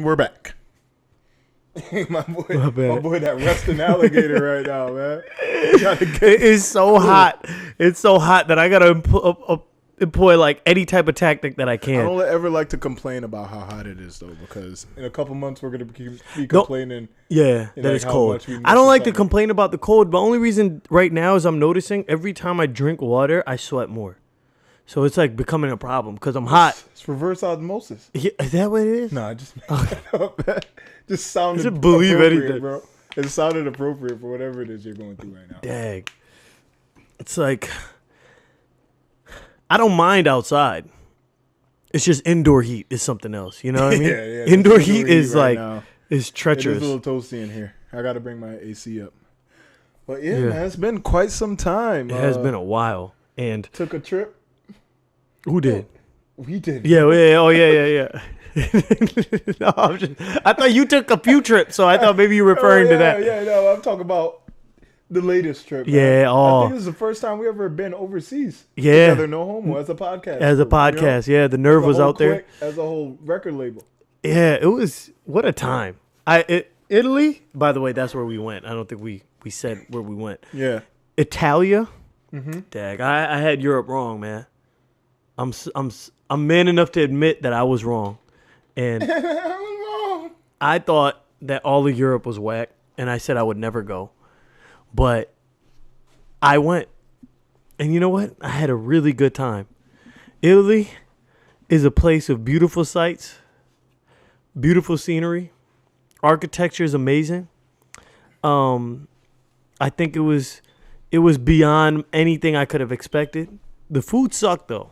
we're back. my boy, that resting alligator right now, man. It is so hot. It's so hot that I gotta employ like any type of tactic that I can. I don't ever like to complain about how hot it is though, because in a couple months we're gonna be complaining. Yeah, that it's cold. I don't like to complain about the cold. The only reason right now is I'm noticing every time I drink water, I sweat more. So it's like becoming a problem because I'm hot. It's reverse osmosis. Yeah, is that what it is? No, I just made that up. Just sounded just believe anything, bro. It sounded appropriate for whatever it is you're going through right now. Dang. It's like I don't mind outside. It's just indoor heat is something else. You know what I mean? Yeah. Indoor heat is right like now. Is treacherous. It is a little toasty in here. I got to bring my AC up. But yeah, man, it's been quite some time. It has been a while. And took a trip. Who did? We did. Yeah. Oh, yeah. No, I thought you took a few trips, so I thought maybe you were referring to that. Yeah, no, I'm talking about the latest trip. Yeah, man. I think this is the first time we ever been overseas. Yeah. Together, no homo, as a podcast. As a podcast, yeah. The nerve was out there. As a whole record label. Yeah, it was, what a time. Italy, by the way, that's where we went. I don't think we said where we went. Yeah. Italia. Dag, I had Europe wrong, man. I'm man enough to admit that I was wrong. And I was wrong. I thought that all of Europe was whack, and I said I would never go. But I went. And you know what? I had a really good time. Italy is a place of beautiful sights, beautiful scenery. Architecture is amazing. I think it was beyond anything I could have expected. The food sucked, though.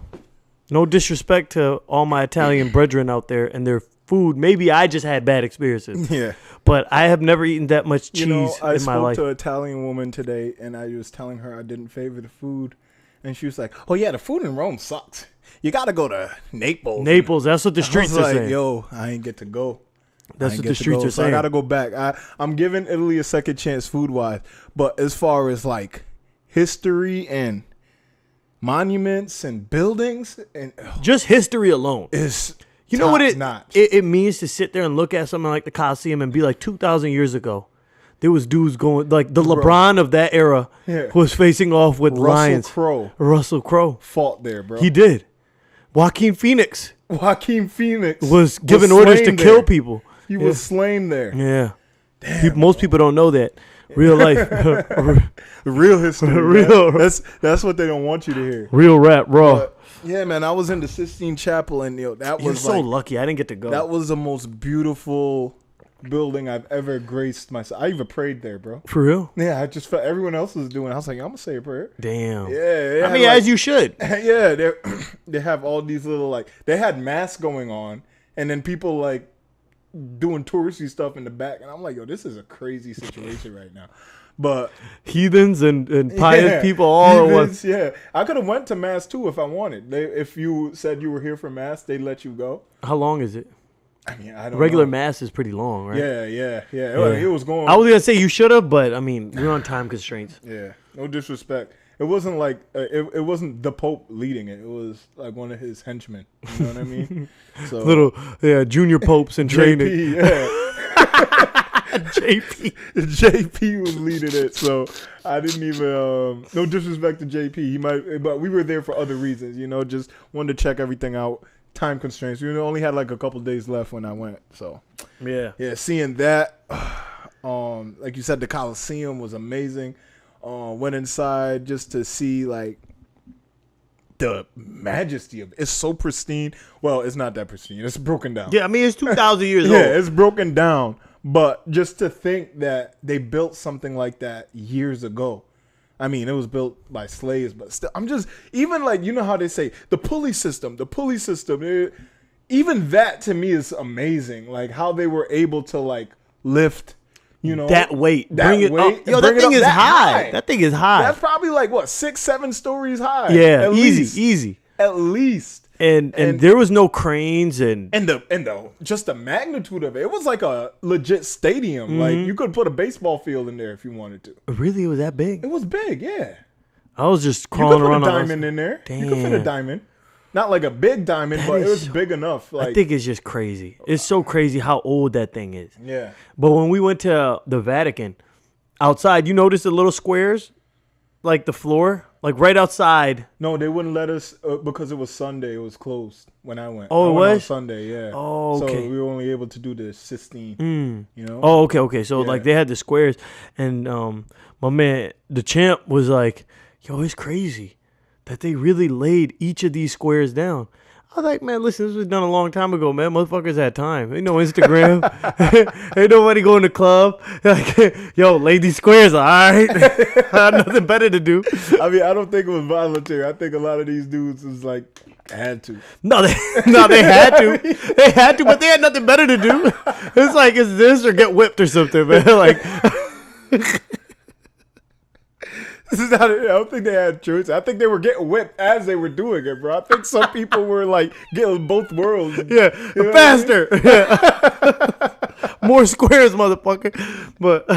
No disrespect to all my Italian brethren out there and their food. Maybe I just had bad experiences. Yeah. But I have never eaten that much cheese in my life. I spoke to an Italian woman today, and I was telling her I didn't favor the food. And she was like, oh, yeah, the food in Rome sucks. You got to go to Naples. Naples, that's what the streets are saying. Yo, I ain't get to go. That's what the streets are saying. So I got to go back. I'm giving Italy a second chance food-wise. But as far as, like, history and monuments and buildings and just history alone is you know what it means to sit there and look at something like the Colosseum and be like 2,000 years ago there was dudes going like the LeBron of that era was facing off with lions. Russell Crowe fought there, bro. He did. Joaquin Phoenix was given orders to kill people. He was slain there. Yeah. Damn, most people don't know that. Real life. Real history. That's what they don't want you to hear. Real rap, raw. But, yeah, man, I was in the Sistine Chapel, and that was so lucky. I didn't get to go. That was the most beautiful building I've ever graced myself. I even prayed there, bro. For real? Yeah, I just felt everyone else was doing it. I was like, I'm going to say a prayer. Damn. Yeah. I mean, as you should. Yeah, they have all these little, like, they had masks going on, and then people, like, doing touristy stuff in the back, and I'm like, yo, this is a crazy situation right now. But heathens and pious people all at once. Yeah, I could have went to mass too if I wanted. If you said you were here for mass, they let you go. How long is it? I mean, I don't regular know. Mass is pretty long, right? Yeah. It was going. I was gonna say you should have, but I mean, we're on time constraints. Yeah, no disrespect. It wasn't like it wasn't the Pope leading it. It was like one of his henchmen. You know what I mean? So junior popes in training. JP, yeah. JP was leading it, so I didn't even. No disrespect to JP. He might, but we were there for other reasons. You know, just wanted to check everything out. Time constraints. We only had like a couple days left when I went. So yeah. Seeing that, like you said, the Colosseum was amazing. Went inside just to see like the majesty of it. It's so pristine. Well, it's not that pristine. It's broken down. Yeah, I mean it's 2,000 years old. Yeah, it's broken down. But just to think that they built something like that years ago. I mean, it was built by slaves, but still, I'm just even like, you know how they say the pulley system. Even that to me is amazing. Like how they were able to like lift. You know, that weight. Bring it up. Yo, that thing is high. That thing is high. That's probably like what 6-7 stories high. Yeah, easy. At least. And there was no cranes and the just the magnitude of it. It was like a legit stadium. Mm-hmm. Like you could put a baseball field in there if you wanted to. Really, it was that big? It was big. Yeah. I was just crawling around. You could fit a diamond in there. Damn. You could fit a diamond. not like a big diamond, That but it is was so- big enough. Like, I think it's just crazy. It's so crazy how old that thing is. yeah. But when we went to the Vatican, outside, you notice the little squares, like the floor, like right outside. No, they wouldn't let us because it was Sunday. It was closed when I went. Oh, I it went on was? Sunday, yeah. Oh, okay. So we were only able to do the Sistine, you know? Oh, okay. So Yeah. like they had the squares, and my man, the champ, was like, "Yo, it's crazy that they really laid each of these squares down." I was like, "Man, listen, this was done a long time ago, man. Motherfuckers had time. Ain't no Instagram, ain't nobody going to club. Like, yo, lay these squares. All right, I had nothing better to do." I mean, I don't think it was voluntary. I think a lot of these dudes was like, had to. No, they had to. They had to, but they had nothing better to do. It's like, it's this or get whipped or something, man. Like, This is not. I don't think they had choice. I think they were getting whipped as they were doing it, bro. I think some people were like getting both worlds. yeah, You know faster. Yeah. More squares, motherfucker. But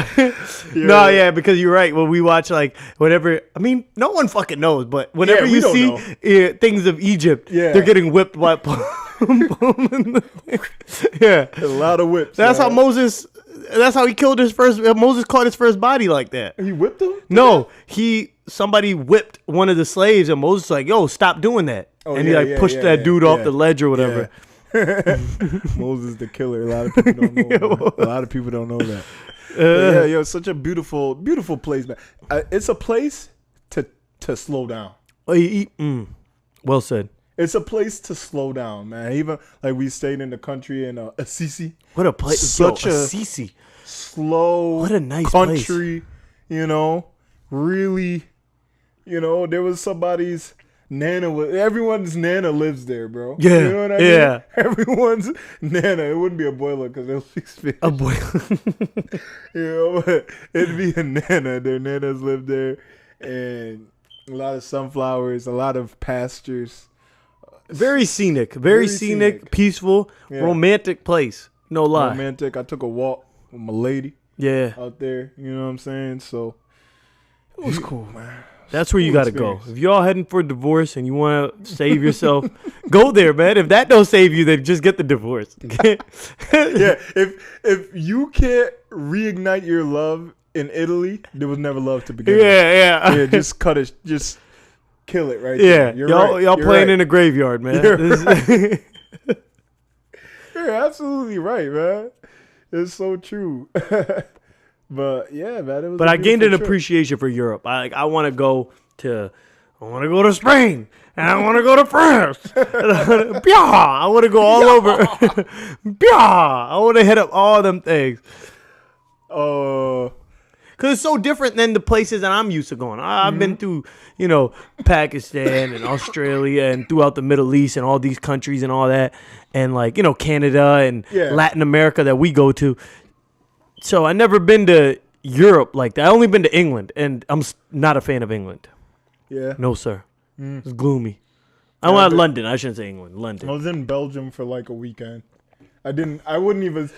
no, yeah, because you're right. When we watch like whatever, I mean, no one fucking knows, but whenever Yeah, we you don't see things of Egypt, Yeah. they're getting whipped by. Yeah, A lot of whips. that's how man. Moses. That's how he killed his first. Moses caught his first body like that. He whipped them. No, somebody whipped one of the slaves, and Moses was like, "Yo, stop doing that!" Oh, and he yeah, like yeah, pushed yeah, that yeah, dude off yeah. the ledge or whatever. Moses the killer. A lot of people don't know. Man. A lot of people don't know that. But yeah, yo, it's such a beautiful, beautiful place, man. It's a place to slow down. Well said. It's a place to slow down, man. Even like we stayed in the country in Assisi. What a place! Such a Assisi. Slow, What a nice country. You know, really. You know, there was somebody's nana. Everyone's nana lives there, bro. Yeah, you know what I yeah. mean? Everyone's nana. It wouldn't be a boiler because they'll speak Spanish. A boy. You know, but it'd be a nana. Their nanas live there, and a lot of sunflowers, a lot of pastures. Very scenic. Very scenic, peaceful, Yeah. romantic place. No lie. Romantic. I took a walk with my lady Yeah. out there. You know what I'm saying? So it was cool, man. That's where you Cool got to go. experience. If y'all heading for a divorce and you want to save yourself, go there, man. If that don't save you, then just get the divorce. Yeah, if you can't reignite your love in Italy, there was never love to begin with. Yeah. Yeah, just cut it. Just kill it right Yeah. there. You're y'all right. y'all You're playing right. in a graveyard, man. You're This- You're absolutely right, man. It's so true. But yeah, man, it was. But a I gained an beautiful trip. appreciation for Europe. I want to go to Spain, and I want to go to France. I want to go all over. I want to hit up all them things. Because it's so different than the places that I'm used to going. I've been through, Pakistan and Australia and throughout the Middle East and all these countries and all that. And Canada and Yeah. Latin America that we go to. So I never been to Europe like that. I only been to England, and I'm not a fan of England. Yeah. No, sir. It's gloomy. I went to London. I shouldn't say England. I London. was in Belgium for like a weekend. I'm not even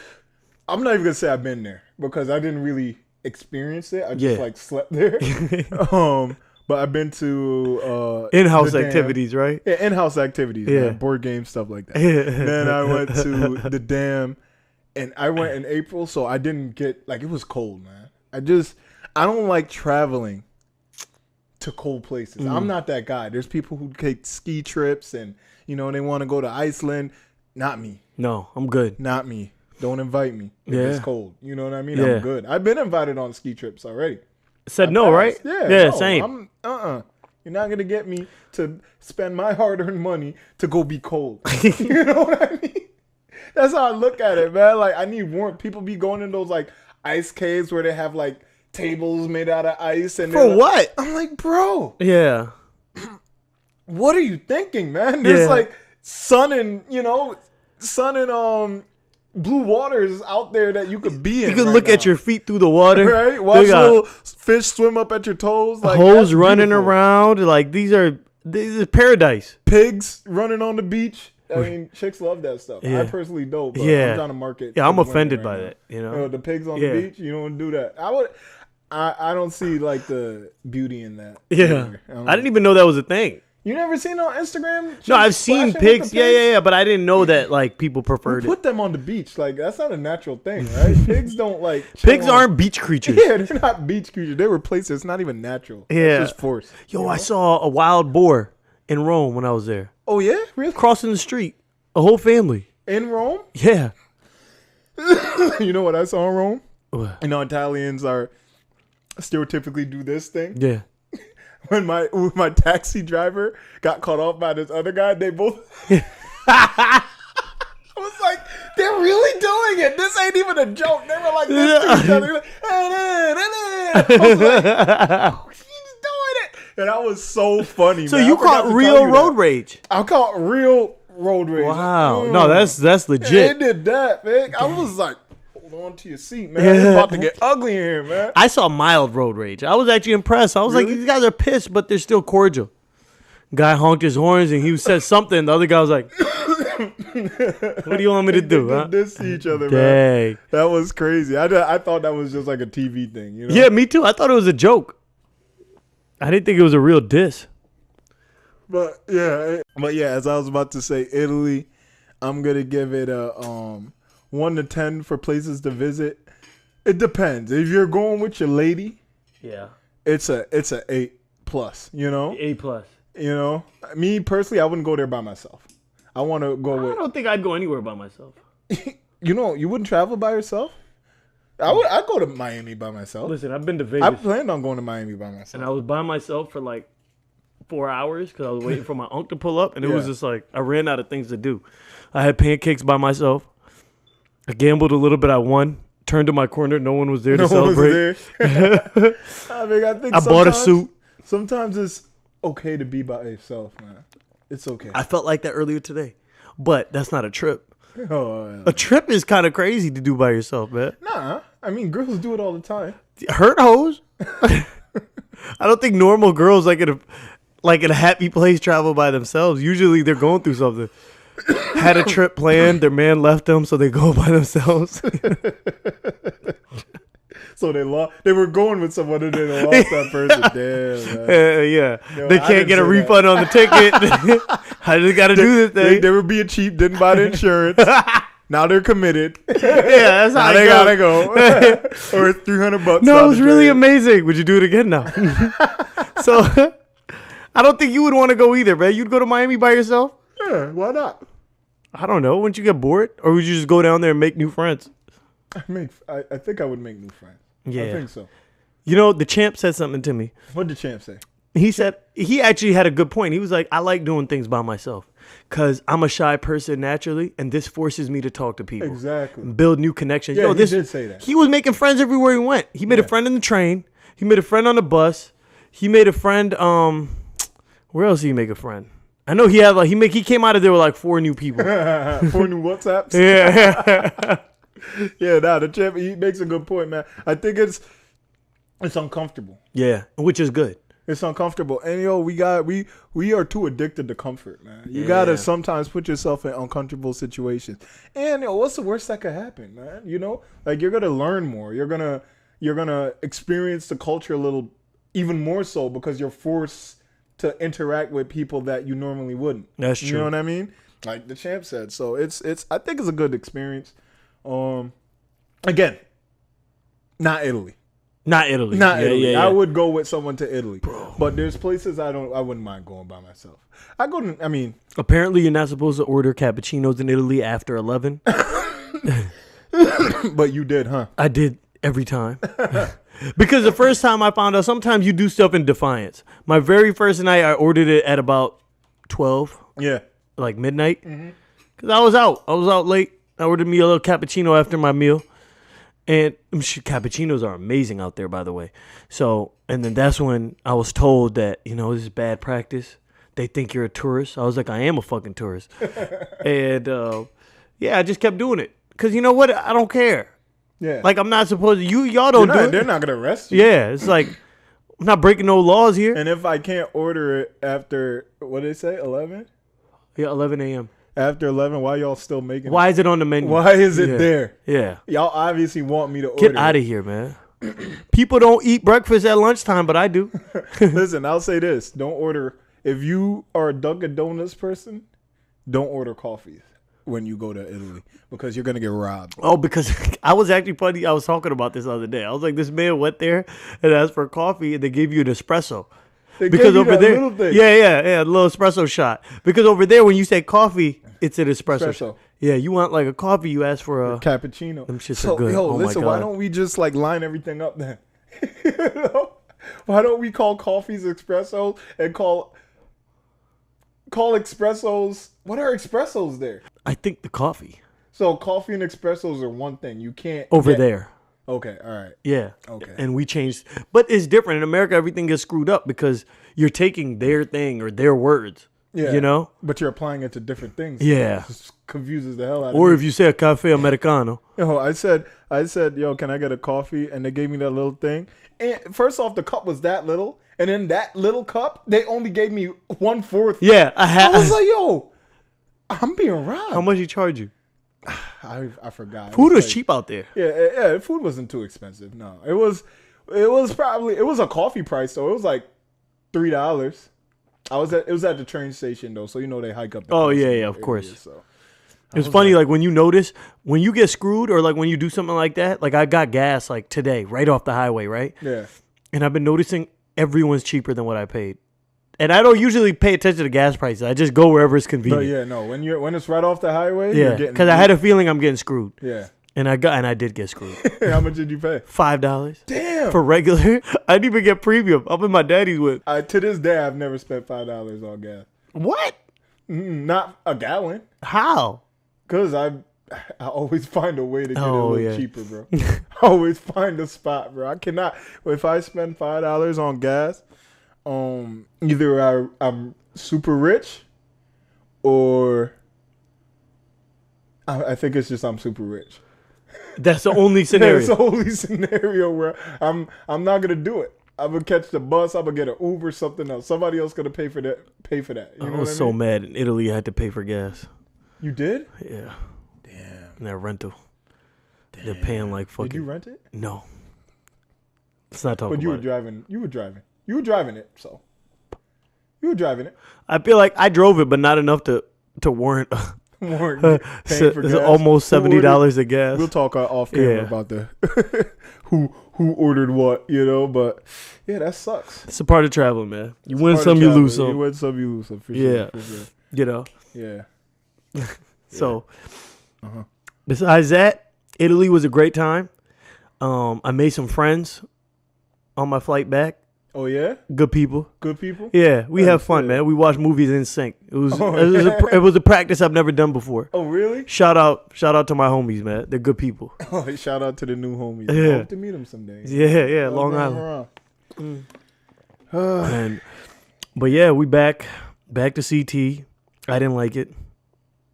gonna say I've been there because I didn't really experience it. I just slept there. But I've been to In-house the Dam. activities, right? Yeah, in-house activities, Yeah. man, board games, stuff like that. Then I went to the Dam, and I went in April, so I didn't get it was cold, man. I don't like traveling to cold places. I'm not that guy. There's people who take ski trips and they want to go to Iceland. Not me. No, I'm good. Not me. Don't invite me if Yeah. it's cold. You know what I mean? Yeah. I'm good. I've been invited on ski trips already. Said no, right? Yeah, no, same. You're not gonna get me to spend my hard-earned money to go be cold. You know what I mean? That's how I look at it, man. Like I need warmth. People be going in those ice caves where they have tables made out of ice and For what? I'm like, bro, Yeah. what are you thinking, man? There's Yeah. sun and blue waters out there that you could be in. You can right look now. at your feet through the water. Right? Watch They got little fish swim up at your toes. hoes that's running beautiful. around. These are paradise. Pigs running on the beach. I mean, chicks love that stuff. Yeah. I personally don't, but Yeah. I'm trying to market. Yeah, I'm to the women offended right by now. that. You know, the pigs on Yeah. the beach, you don't do that. I don't see the beauty in that. Yeah. either. I didn't even know that was a thing. You never seen on Instagram? No, I've seen pigs. Yeah. But I didn't know that like people preferred Put it. them on the beach. Like that's not a natural thing, right? Pigs don't like. Pigs chill on- aren't beach creatures. Yeah, they're not beach creatures. They were places. It's not even natural. Yeah. It's just forced. Yo, I saw a wild boar in Rome when I was there, Oh yeah, really? crossing the street, a whole family. In Rome? Yeah. You know what I saw in Rome? What? You know, Italians are stereotypically do this thing. Yeah. When my taxi driver got caught off by this other guy, they both. I was like, they're really doing it. This ain't even a joke. They were like this to each other. Like, I was like, oh, he's doing it, and that was so funny. So man. you I forgot caught to real tell you road that. rage. I caught real road rage. Wow. Mm. No, that's They legit. did that, man. I was like, hold on to your seat, man. It's about to get ugly in here, man. I saw mild road rage. I was actually impressed. I was like, Really? these guys are pissed, but they're still cordial. Guy honked his horns and he said something. The other guy was like, what do you want me to do? They Huh? did this to each other, man. Dang. That was crazy. I thought that was just like a TV thing, you know? Yeah, me too. I thought it was a joke. I didn't think it was a real diss. But yeah, as I was about to say, Italy, I'm gonna give it a 1 to 10 for places to visit. It depends. If you're going with your lady, Yeah. it's a 8+. You know, A+. you know. Me personally, I wouldn't go there by myself. I want to go I with. don't think I'd go anywhere by myself. You know, you wouldn't travel by yourself. I'd go to Miami by myself. Listen, I've been to I Vegas planned on going to Miami by myself. and I was by myself for like 4 hours because I was waiting for my uncle to pull up, and it was Yeah. just like I ran out of things to do. I had pancakes by myself. I gambled a little bit. I won. Turned to my corner. No one was there to No one was celebrate. there. I think I bought a sometimes- suit. Sometimes it's okay to be by yourself, man. It's okay. I felt like that earlier today, but that's not a trip. Oh, yeah. A trip is kind of crazy to do by yourself, man. Nah, I mean girls do it all the time. Hurt hoes. I don't think normal girls like in a happy place travel by themselves. Usually they're going through something. Had a trip planned, their man left them, so they go by themselves. So they were going with someone and they lost that person. Damn, man. Yeah, Yo, they I can't didn't get a say refund on the ticket. I just got to do this They, thing. they were being cheap, didn't buy the insurance. Now they're committed. Yeah, that's how Now it they goes. gotta go. Or it's $300. No, down it was the really drain. amazing. Would you do it again now? So, I don't think you would want to go either, man. You'd go to Miami by yourself? Yeah, why not? I don't know. Wouldn't you get bored? Or would you just go down there and make new friends? I think I would make new friends. Yeah. I think so. You know, the champ said something to me. What did Champ say? He said, he actually had a good point. He was like, I like doing things by myself because I'm a shy person naturally, and this forces me to talk to people. Exactly. Build new connections. Yeah, he this, did say that. He was making friends everywhere he went. He made a Yeah. friend in the train. He made a friend on the bus. He made a friend, where else did he make a friend? I know he had he came out of there with like 4 new people. 4 new WhatsApps. Yeah. Yeah, the Champ, he makes a good point, man. I think it's uncomfortable. Yeah, which is good. It's uncomfortable. And we are too addicted to comfort, man. You Yeah. gotta sometimes put yourself in uncomfortable situations. And what's the worst that could happen, man? You know? Like you're gonna learn more. You're gonna experience the culture a little even more so because you're forced to interact with people that you normally wouldn't. That's You true. know what I mean? Like the Champ said. So it's I think it's a good experience. Again, not Italy. Not Italy. Not Yeah, Italy. yeah, I yeah. would go with someone to Italy. But there's places I wouldn't mind going by myself. Apparently, you're not supposed to order cappuccinos in Italy after 11. But you did, huh? I did every time. Because the first time I found out, sometimes you do stuff in defiance. My very first night, I ordered it at about 12, Yeah. like midnight. Because I was out late. I ordered me a little cappuccino after my meal. And cappuccinos are amazing out there, by the way. So, and then that's when I was told that, this is bad practice. They think you're a tourist. I was like, I am a fucking tourist. And, I just kept doing it. Because you know what? I don't care. Yeah. Like, I'm not supposed to. Y'all don't do it. They're not gonna arrest you. Yeah, it's like, I'm not breaking no laws here. And if I can't order it after what did they say, 11? Yeah, 11 a.m. After 11, why y'all still making Why is it on the menu? Why is it Yeah. there? Yeah. Y'all obviously want me to order. Get out of here, man. People don't eat breakfast at lunchtime, but I do. Listen, I'll say this. Don't order if you are a Dunkin' Donuts person, don't order coffees when you go to Italy because you're gonna get robbed. Oh, because I was actually funny. I was talking about this the other day. I was like, this man went there and asked for coffee, and they gave you an espresso. They Because gave you over that there, little thing. yeah, a little espresso shot. Because over there, when you say coffee, it's an espresso. Espresso. Yeah, you want like a coffee, you ask for a. Cappuccino. Them shits So, are good. yo, Oh my listen, why God. don't we just like line everything up then? You know? Why don't we call coffees espressos and call espressos? What are espressos there? I think the coffee So coffee and espressos are one thing. You can't over get- there. Okay, all right. Yeah. Okay. And we changed, but it's different in America. Everything gets screwed up because you're taking their thing or their words. Yeah. You know. But you're applying it to different things. Yeah. It just confuses the hell out of Or me. if you say a cafe americano. Yo, I said, yo, can I get a coffee? And they gave me that little thing. And first off, the cup was that little, and in that little cup, they only gave me 1/4. Yeah, I was like, yo, I'm being robbed. how much he charge you? I forgot. Food was like- cheap out there. Yeah, food wasn't too expensive. No, it was probably a coffee price though. It was like $3. It was at the train station though, so you know they hike up. The Oh, price yeah, in yeah, the of area, course. So. It was funny, like when you notice when you get screwed or like when you do something like that. Like I got gas like today, right off the highway, right? Yeah. And I've been noticing everyone's cheaper than what I paid. And I don't usually pay attention to gas prices. I just go wherever it's No, convenient. yeah, no. When it's right off the highway, Yeah, you're getting. because I had a feeling I'm getting screwed, Yeah. and I did get screwed. How much did you pay? $5 Damn. for regular. I didn't even get premium. I'm in my daddy's with. To this day, I've never spent $5 on gas. What? Not a gallon, How? cause I always find a way to get it a Oh, little yeah. cheaper, bro. I always find a spot, bro. I cannot. If I spend $5 on gas, either I'm super rich, or I think it's just I'm super rich. That's the only scenario. It's the only scenario where I'm not gonna do it. I'm gonna catch the bus. I'm gonna get an Uber, something else. Somebody else gonna pay for that. You know I was what I so mean? mad in Italy. I had to pay for gas. You did? Yeah, Damn. and that rental. They're paying like fucking. Did you rent it? No. Let's not talk But about you were it. driving. You were driving it. So you were driving it. I feel like I drove it, but not enough to warrant. Weren't So paying for it's gas. almost Who ordered- $70 a gas. We'll talk off camera Yeah. about the who ordered what, But yeah, that sucks. It's a part of traveling, man. You win Part of some, you travel. lose some. You win some, you lose some. For Yeah. sure. For sure. You know. Yeah. So, Uh-huh. besides that, Italy was a great time. I made some friends on my flight back. Oh yeah, Good people. good people. Yeah, we have fun, Understood. man. We watched movies in sync. It was Oh, it was a practice I've never done before. Oh really? Shout out to my homies, man. They're good people. Oh, shout out to the new homies. Yeah. I hope to meet them someday. Yeah, Love Long running Island. around. But yeah, we back to CT. I didn't like it.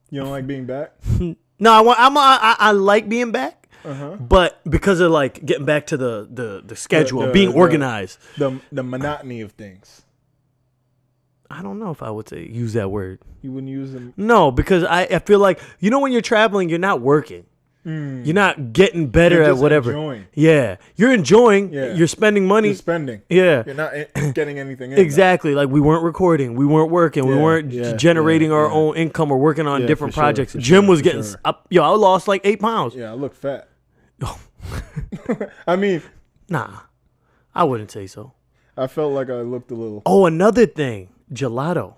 You don't like being back? No, I like being back, Uh-huh. but because of like getting back to the schedule, The- being the- organized. The monotony of things. I don't know if I would say use that word. You wouldn't use them. No, because I feel like when you're traveling, you're not working. You're not getting better You're at just whatever. enjoying. Yeah, you're enjoying. Yeah. You're spending money. You're spending. Yeah. You're not getting anything in. Exactly. Like we weren't recording, we weren't working, we Yeah, weren't yeah, generating our yeah. own income or working on Yeah, different for sure, projects. for Jim sure, was for getting sure. I lost like 8 pounds. Yeah, I look fat. I mean, Nah, I wouldn't say so. I felt like I looked a little. Oh, another thing, gelato.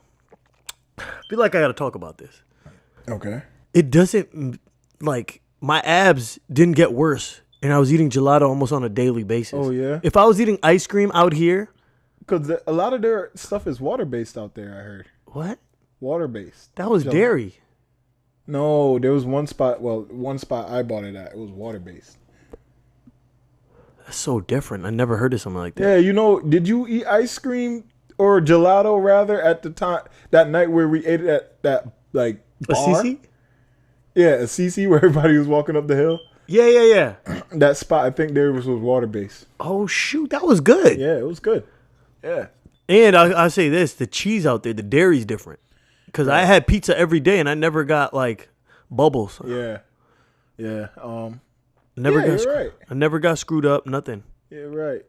I feel like I got to talk about this. Okay. It doesn't like my abs didn't get worse, and I was eating gelato almost on a daily basis. Oh yeah. If I was eating ice cream out here, Because a lot of their stuff is water based out there. I heard what? water based. That was dairy. No, there was one spot. Well, one spot I bought it at. It was water based. That's so different. I never heard of something like that. Yeah, did you eat ice cream or gelato rather at the time that night where we ate it at that like A bar? CC? Yeah, a CC where everybody was walking up the hill. Yeah. That spot, I think there was water based. Oh shoot, that was good. Yeah, it was good. Yeah. And I say this: the cheese out there, the dairy's different. Because I had pizza every day, and I never got like bubbles. Yeah. Yeah. Never Yeah, got. you're right. I never got screwed up. Nothing. You're right.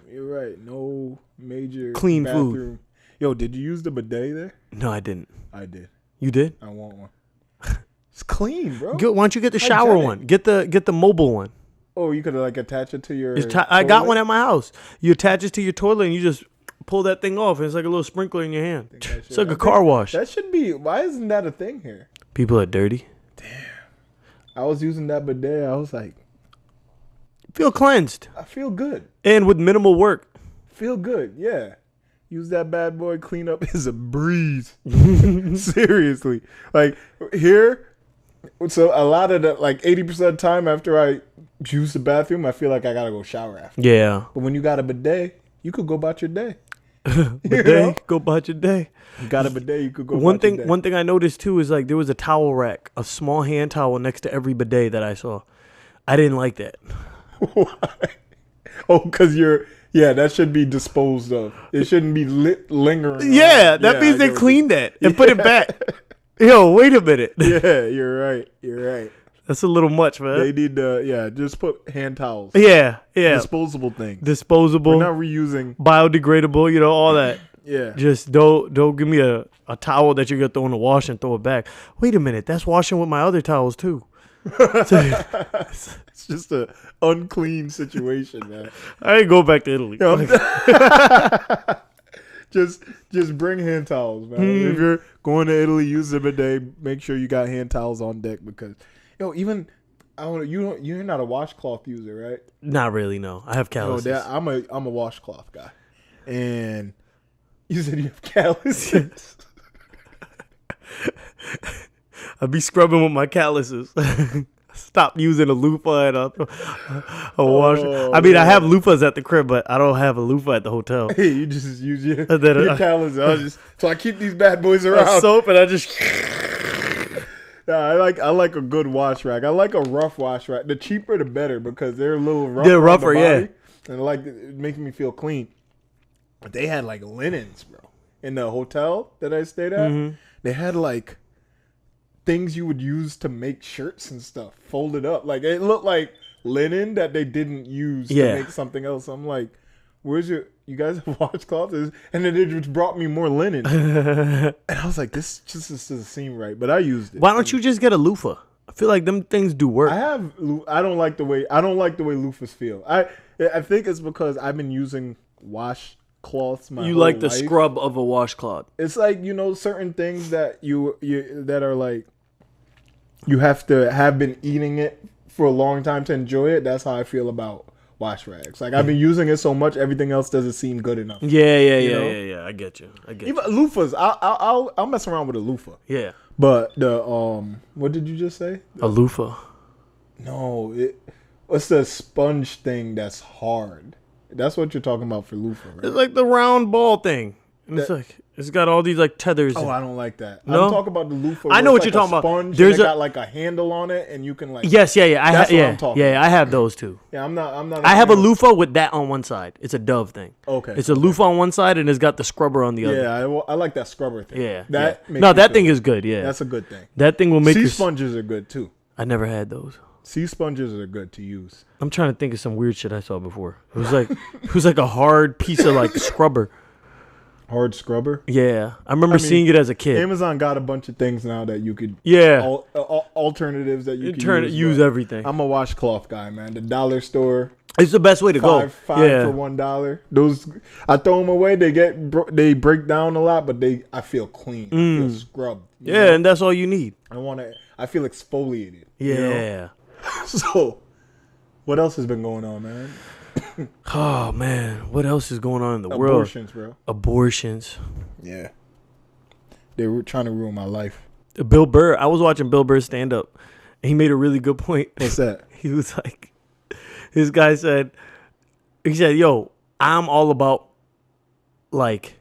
You're right. No major Clean food. bathroom. Yo, did you use the bidet there? No, I didn't. I did. You did? I want one. It's clean, bro. Why don't you get the shower one? Get the mobile one. Oh, you could like attach it to your. I got one at my house. You attach it to your toilet and you just pull that thing off, and it's like a little sprinkler in your hand. It's like a car wash. That should be. Why isn't that a thing here? People are dirty. Damn. I was using that bidet. I was like, feel cleansed. I feel good. And with minimal work. Feel good. Yeah. Use that bad boy. Clean up is a breeze. Seriously. Like here. So a lot of the, like 80% of the time after I use the bathroom, I feel like I gotta go shower after. Yeah. But when you got a bidet, you could go about your day. Go about your day. You got a bidet, you could go. One thing I noticed too is like there was a towel rack, a small hand towel next to every bidet that I saw. I didn't like that. Why? Oh, because that should be disposed of. It shouldn't be lingering. Yeah, that means they cleaned that and put it back. Yo, wait a minute. Yeah, you're right. That's a little much, man. They need to, just put hand towels. Yeah. Disposable things. Disposable. We're not reusing. Biodegradable, all that. Yeah. Just don't give me a towel that you're going to throw in the wash and throw it back. Wait a minute. That's washing with my other towels, too. It's just a unclean situation, man. I ain't go back to Italy. Just bring hand towels, man. If you're going to Italy, use a bidet. Make sure you got hand towels on deck because, even you're not a washcloth user, right? Not really, no. I have calluses. I'm a washcloth guy, and you said you have calluses. I'd be scrubbing with my calluses. Stop using a loofah and a washer. I mean, I have loofahs at the crib, but I don't have a loofah at the hotel. Hey, you just use your calluses. So I keep these bad boys around. Soap and I just. Yeah, I like a good wash rack. I like a rough wash rack. The cheaper, the better because they're a little rough. They're rougher, yeah. And it makes me feel clean. But they had like linens, bro. In the hotel that I stayed at, they had like things you would use to make shirts and stuff folded up. Like it looked like linen that they didn't use to make something else. I'm like, where's you guys have washcloths? And then they just brought me more linen. And I was like, this just doesn't seem right. But I used it. Why don't you just get a loofah? I feel like them things do work. I don't like the way loofahs feel. I think it's because I've been using washcloths my whole like the life. scrub of a washcloth. It's like, certain things that you that are like you have to have been eating it for a long time to enjoy it. That's how I feel about wash rags. Like I've been using it so much, everything else doesn't seem good enough. Yeah. I get you. Even loofahs, I'll mess around with a loofah. Yeah. But the what did you just say? A loofah. No, what's the sponge thing that's hard? That's what you're talking about for loofah, right? It's like the round ball thing. And it's got all these like tethers. Oh, I don't like that. No? I'm talking about the loofah. I know what you're talking about. There's got like a handle on it, and you can like. Yes, yeah. That's what I'm talking about. I have those too. Yeah, I'm not. I have a loofah with that on one side. It's a Dove thing. Okay. It's a loofah on one side, and it's got the scrubber on the other. Yeah, I like that scrubber thing. Yeah. That thing is good. Yeah. That's a good thing. That thing will make sea sponges are good too. I never had those. Sea sponges are good to use. I'm trying to think of some weird shit I saw before. It was like a hard piece of like scrubber. Hard scrubber? Yeah. I remember seeing it as a kid. Amazon got a bunch of things now that you could... Yeah. Alternatives that you can use everything. I'm a washcloth guy, man. The dollar store... It's the best way to go. Five for $1. Those... I throw them away. They break down a lot, but I feel clean. I feel scrubbed. Yeah, and that's all you need. I feel exfoliated. Yeah. So, what else has been going on, man? Oh man, what else is going on in the world? Abortions, bro. Abortions. Yeah. They were trying to ruin my life. Bill Burr. I was watching Bill Burr stand up. And he made a really good point. What's that? He was like, this guy said, yo, I'm all about like,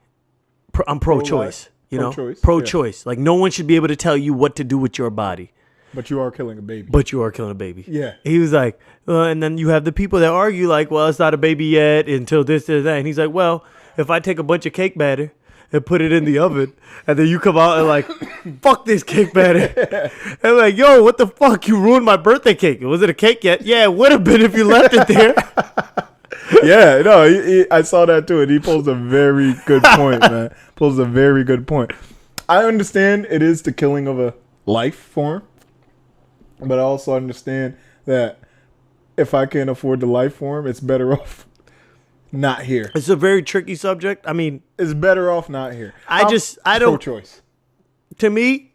I'm pro-choice. Pro-choice. Pro-choice. Yeah. Like no one should be able to tell you what to do with your body. But you are killing a baby. Yeah. He was like, and then you have the people that argue like, well, it's not a baby yet until this, that. And he's like, well, if I take a bunch of cake batter and put it in the oven, and then you come out and like, fuck this cake batter. And like, yo, what the fuck? You ruined my birthday cake. Was it a cake yet? Yeah, it would have been if you left it there. Yeah, no, I saw that too, and he pulls a very good point, man. Pulls a very good point. I understand it is the killing of a life form, but I also understand that if I can't afford the life form, it's better off not here. It's a very tricky subject. I mean, It's better off not here. I don't. Pro-choice. To me,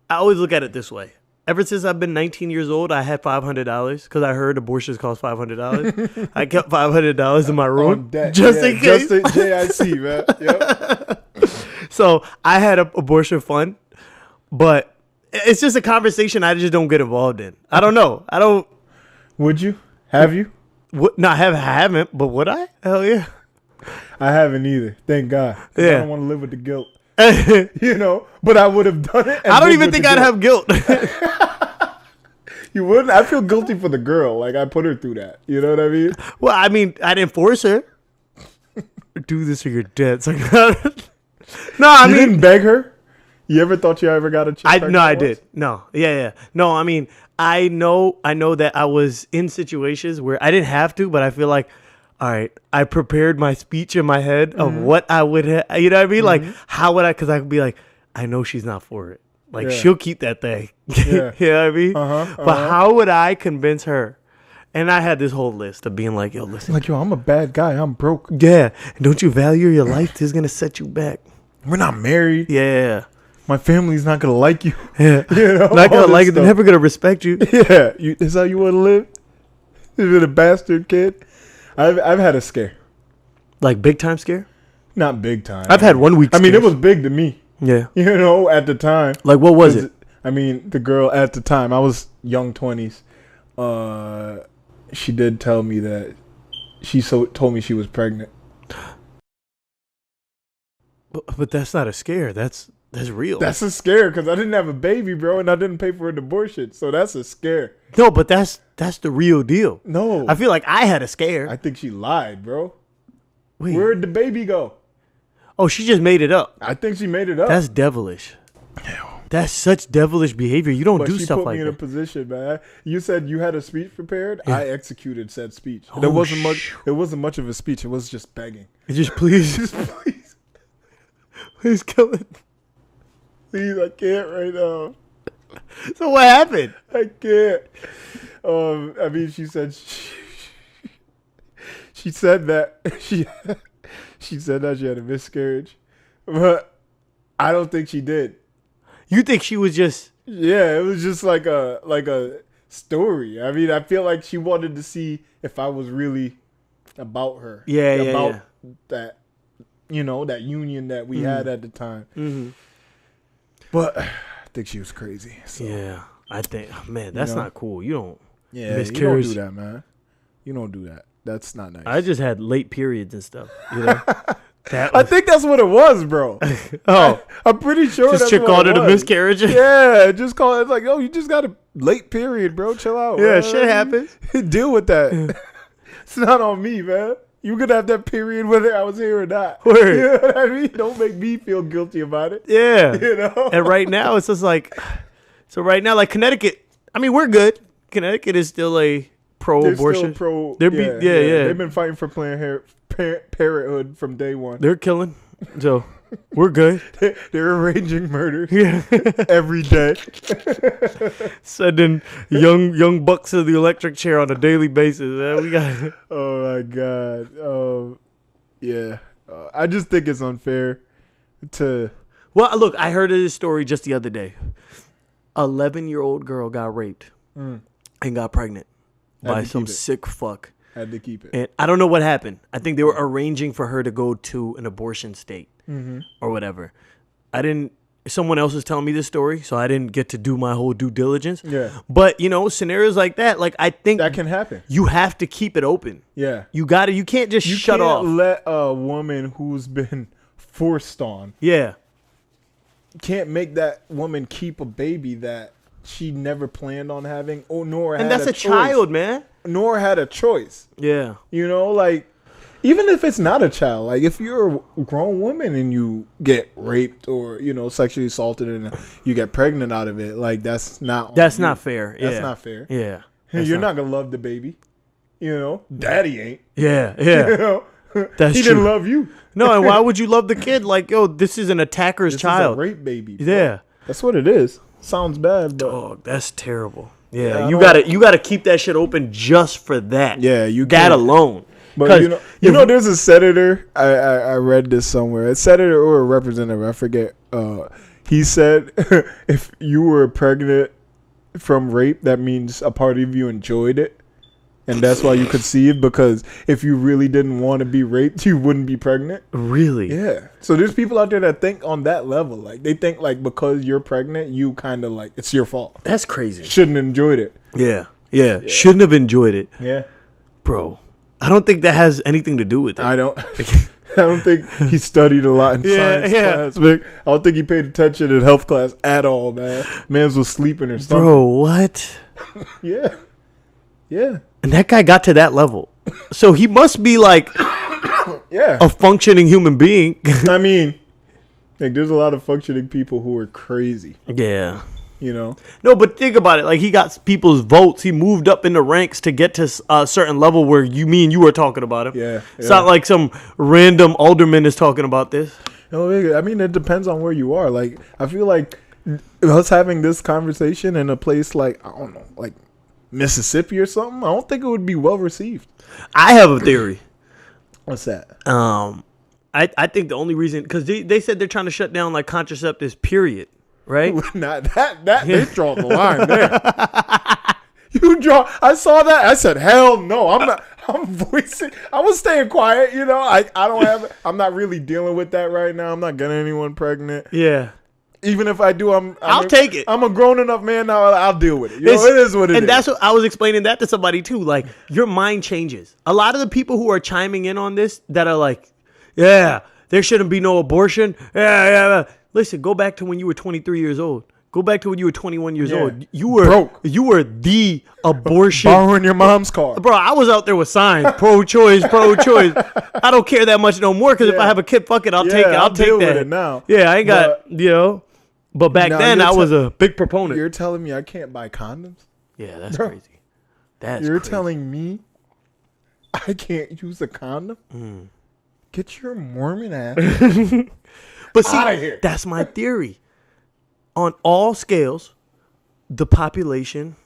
I always look at it this way. Ever since I've been 19 years old, I had $500 because I heard abortions cost $500. I kept $500 in my room just in case. Just in JIC, man. Yep. So I had an abortion fund, but it's just a conversation I just don't get involved in. I don't know. I don't. Would you? Have you? No, I haven't. But would I? Hell yeah. I haven't either. Thank God. 'Cause Yeah. I don't want to live with the guilt. You know, but I would have done it. I don't even think I'd have guilt. You wouldn't? I feel guilty for the girl. Like, I put her through that. You know what I mean? Well, I mean, I didn't force her. Do this or you're dead. It's like, no, I You mean, didn't beg her? You ever thought you ever got a chick pregnant I once? did. No, yeah. No, I mean, I know that I was in situations where I didn't have to, but I feel like, all right, I prepared my speech in my head of what I would, you know what I mean? Like, how would I? Because I could be like, I know she's not for it. Like, Yeah. she'll keep that thing. Yeah. You know what I mean? But how would I convince her? And I had this whole list of being like, yo, listen. Like, yo, I'm a bad guy. I'm broke. Yeah. And don't you value your life? This is going to set you back. We're not married. Yeah. My family's not going to like you. Yeah. You know, Not going all to like this it. They're stuff. never going to respect you. Yeah. This how you want to live? You've been a bastard kid. I've had a scare. Like big time scare? Not big time. I've had 1 week I mean, it scares. was big to me. Yeah. You know, at the time. Like, what was 'Cause it? I mean, the girl at the time, I was young 20s. She did tell me that told me she was pregnant. But that's not a scare. That's real. That's a scare because I didn't have a baby, bro, and I didn't pay for an abortion. So that's a scare. No, but that's the real deal. No. I feel like I had a scare. I think she lied, bro. Wait. Where'd the baby go? Oh, she just made it up. I think she made it up. That's devilish. That's such devilish behavior. You don't But do she stuff put like me in a that. position, man. You said you had a speech prepared. Yeah. I executed said speech. Oh, There wasn't much. It wasn't much of a speech. It was just begging. Just please, Just please, please kill it. please. I can't right now. So what happened? I can't. I mean, she said she said that she said that she had a miscarriage, but I don't think she did. You think she was just? Yeah, it was just like a story. I mean, I feel like she wanted to see if I was really about her. Yeah, about that, that union that we had at the time. Mm-hmm. But I think she was crazy. So. Yeah, I think. Man, that's not cool. You don't. Yeah, miscarriage. you don't do that, man. You don't do that. That's not nice. I just had late periods and stuff. You know. I think that's what it was, bro. I'm pretty sure this that's chick what called it it a was. miscarriage. Yeah, just call it. It's like, you just got a late period, bro. Chill out. Yeah, man. shit happens. Deal with that. It's not on me, man. You could have that period whether I was here or not. Word. You know what I mean? Don't make me feel guilty about it. Yeah. You know? And right now it's just like, so right now, like Connecticut, I mean, we're good. Connecticut is still a pro-abortion. They're still pro. They're yeah. They've been fighting for Planned Parenthood from day one. They're killing. So we're good. They're arranging murders Yeah. every day. Sending young bucks to the electric chair on a daily basis. Man. We got. Oh my god. Yeah. I just think it's unfair to. Well, look, I heard of this story just the other day. 11-year-old girl got raped and got pregnant by some sick fuck. Had to keep it. And I don't know what happened. I think they were arranging for her to go to an abortion state or whatever. Someone else was telling me this story, so I didn't get to do my whole due diligence. Yeah. But, scenarios like that, like I think That can happen. you have to keep it open. Yeah. You can't just You shut can't off. let a woman who's been forced on, Yeah. can't make that woman keep a baby that she never planned on having, nor had And that's a choice, child, man. nor had a choice. Yeah. Like, even if it's not a child, like if you're a grown woman and you get raped or, sexually assaulted and you get pregnant out of it, like that's not That's not fair. That's Yeah. not fair. Yeah. You're not going to love the baby. You know, daddy ain't. Yeah, You yeah. know, That's he true. didn't love you. No, and why would you love the kid? Like, yo, this is an attacker's This child. is a rape baby. Bro. Yeah. That's what it is. Sounds bad, but Dog, that's terrible. Yeah, Yeah, I you gotta keep that shit open just for that. Yeah, you that can't. alone. But you know, there's a senator. I read this somewhere. A senator or a representative, I forget. He said, if you were pregnant from rape, that means a part of you enjoyed it, and that's why you conceived. Because if you really didn't want to be raped, you wouldn't be pregnant. Really? Yeah. So there's people out there that think on that level. Like they think like because you're pregnant, you kind of like it's your fault. That's crazy. Shouldn't have enjoyed it. Yeah. Shouldn't have enjoyed it. Yeah. Bro, I don't think that has anything to do with it. I don't think he studied a lot in science class. Vic. I don't think he paid attention in health class at all, man. Mans was sleeping or something. Bro, what? Yeah. Yeah. And that guy got to that level. So he must be like a functioning human being. I mean, like there's a lot of functioning people who are crazy. Yeah. You know? No, but think about it. Like, he got people's votes. He moved up in the ranks to get to a certain level where you were talking about him. Yeah. It's not like some random alderman is talking about this. No, I mean, it depends on where you are. Like, I feel like us having this conversation in a place like, I don't know, like Mississippi or something, I don't think it would be well received. I have a theory. What's that? I think the only reason, because they said they're trying to shut down, like, contraceptives, period. Right? Not that they draw the line there. I saw that. I said, hell no. I was staying quiet, you know. I'm not really dealing with that right now. I'm not getting anyone pregnant. Yeah. Even if I do, I'll take it. I'm a grown enough man now. I'll deal with it. You know, it is what it is. And that's what I was explaining that to somebody too. Like, your mind changes. A lot of the people who are chiming in on this that are like, yeah, there shouldn't be no abortion. Yeah. Listen, go back to when you were 23 years old. Go back to when you were 21 years old. You were broke. You were the abortion. Borrowing your mom's car. Bro, I was out there with signs. Pro-choice. I don't care that much no more because if I have a kid, fuck it. I'll take it. I'll take deal that. with it now. Yeah, I ain't got, But back then, I was a big proponent. You're telling me I can't buy condoms? Yeah, that's crazy. You're telling me I can't use a condom? Get your Mormon ass. But see, that's my theory. On all scales, the population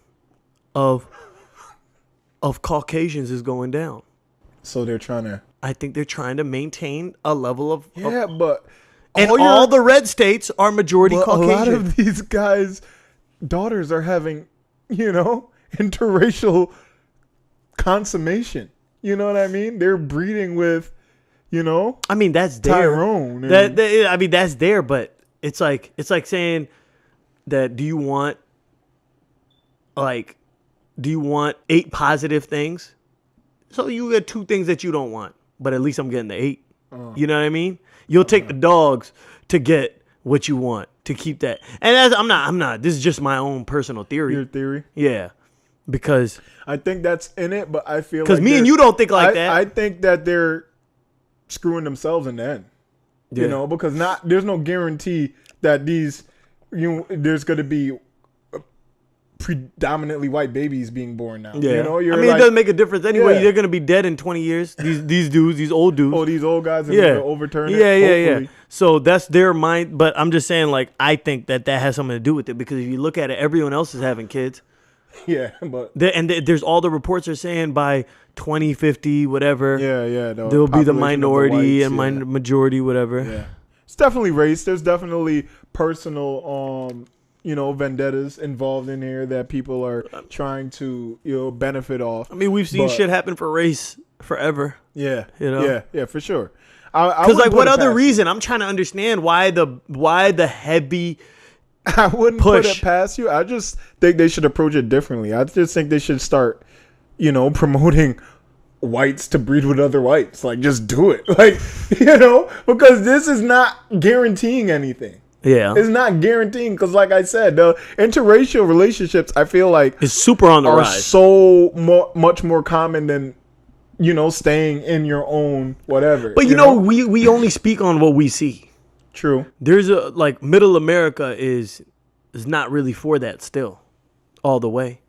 of Caucasians is going down. So they're trying to... I think they're trying to maintain a level of... but... And all the red states are majority Caucasian. A lot of these guys' daughters are having, interracial consummation. You know what I mean? They're breeding with... I mean, that's there. Tyrone. That's there, but it's like saying that do you want 8 positive things? So you get 2 things that you don't want, but at least I'm getting the 8. You know what I mean? You'll take the dogs to get what you want, to keep that. And I'm not. This is just my own personal theory. Your theory? Yeah. Because I think that's in it, but I feel because me and you don't think like that. I think that they're screwing themselves in the end, because there's no guarantee that there's going to be predominantly white babies being born now. Yeah, it doesn't make a difference anyway. Yeah. They're going to be dead in 20 years. These dudes, these old dudes. Oh, these old guys are going to overturn it. Yeah. So that's their mind. But I'm just saying, like, I think that has something to do with it because if you look at it, everyone else is having kids. Yeah, but there's all the reports are saying by 2050, whatever. Yeah. There'll be the minority and majority, whatever. Yeah, it's definitely race. There's definitely personal, vendettas involved in here that people are trying to, benefit off. I mean, we've seen shit happen for race forever. Yeah, yeah, for sure. Because what other reason? I'm trying to understand why the heavy. I wouldn't put it past you. I just think they should approach it differently. I just think they should start, promoting whites to breed with other whites. Like, just do it. Like, because this is not guaranteeing anything. Yeah. It's not guaranteeing because, like I said, the interracial relationships, I feel like... It's super on the rise. Are so much more common than, staying in your own whatever. But, we only speak on what we see. True. There's middle America is not really for that still, all the way.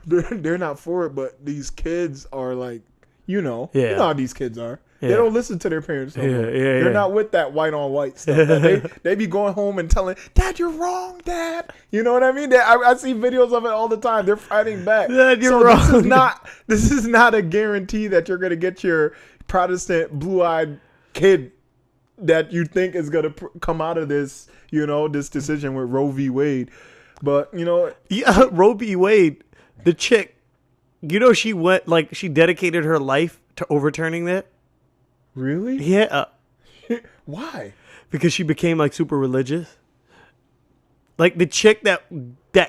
they're not for it, but these kids are like, you know how these kids are. Yeah. They don't listen to their parents no more. Yeah, They're not with that white on white stuff. They be going home and telling, Dad, you're wrong, Dad. You know what I mean? I see videos of it all the time. They're fighting back. Dad, you're wrong. This is not a guarantee that you're gonna get your Protestant blue-eyed kid that you think is gonna come out of this, this decision with Roe v. Wade. But yeah, Roe v. Wade, the chick, she dedicated her life to overturning that. Really? Yeah. Why? Because she became like super religious. Like the chick that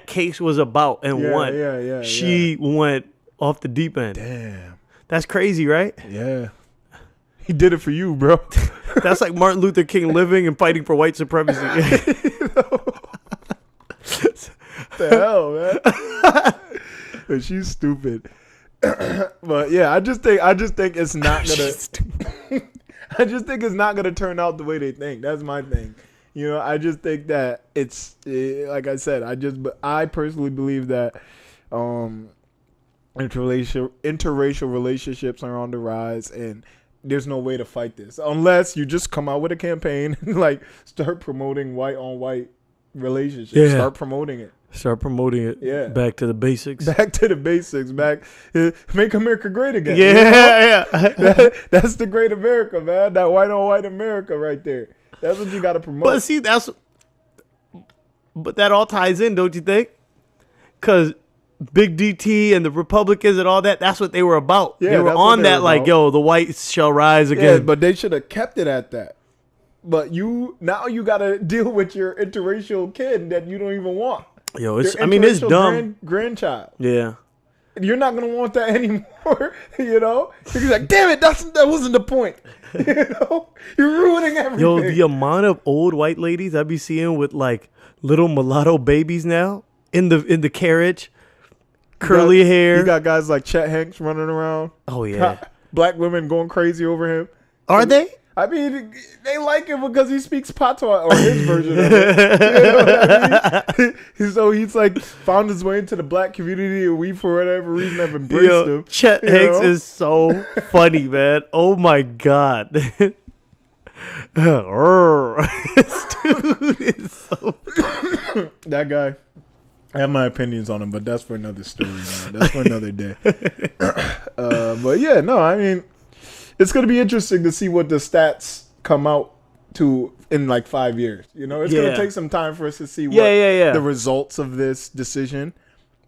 case was about and won. Yeah. She went off the deep end. Damn. That's crazy, right? Yeah. He did it for you, bro. That's like Martin Luther King living and fighting for white supremacy. The hell, man. But she's stupid. But yeah, I just think it's not gonna. I just think it's not gonna turn out the way they think. That's my thing. I just think that it's like I said. I personally believe that interracial relationships are on the rise, and there's no way to fight this unless you just come out with a campaign and like start promoting white on white relationships. Yeah. Start promoting it. Start promoting it. Yeah. Back to the basics. Back to the basics. Make America great again. Yeah. That's the great America, man. That white on white America right there. That's what you got to promote. But see, but that all ties in, don't you think? Because Big DT and the Republicans and all that, that's what they were about. Yeah, they were on that like, yo, the whites shall rise again. Yeah, but they should have kept it at that. But now you got to deal with your interracial kid that you don't even want. Yo, it's dumb. Grandchild. Yeah. You're not gonna want that anymore. You're like, damn it, that wasn't the point. You're ruining everything. Yo, the amount of old white ladies I be seeing with like little mulatto babies now in the carriage, curly hair. You got guys like Chet Hanks running around. Oh yeah. Black women going crazy over him. Are they? I mean, they like him because he speaks patois, or his version of it. I mean? So he's like found his way into the black community, and we, for whatever reason, have embraced him. Chet Hanks is so funny, man. Oh my god. This dude is so that guy. I have my opinions on him, but that's for another story, man. That's for another day. But yeah, no, I mean, it's going to be interesting to see what the stats come out to in like 5 years. It's going to take some time for us to see what the results of this decision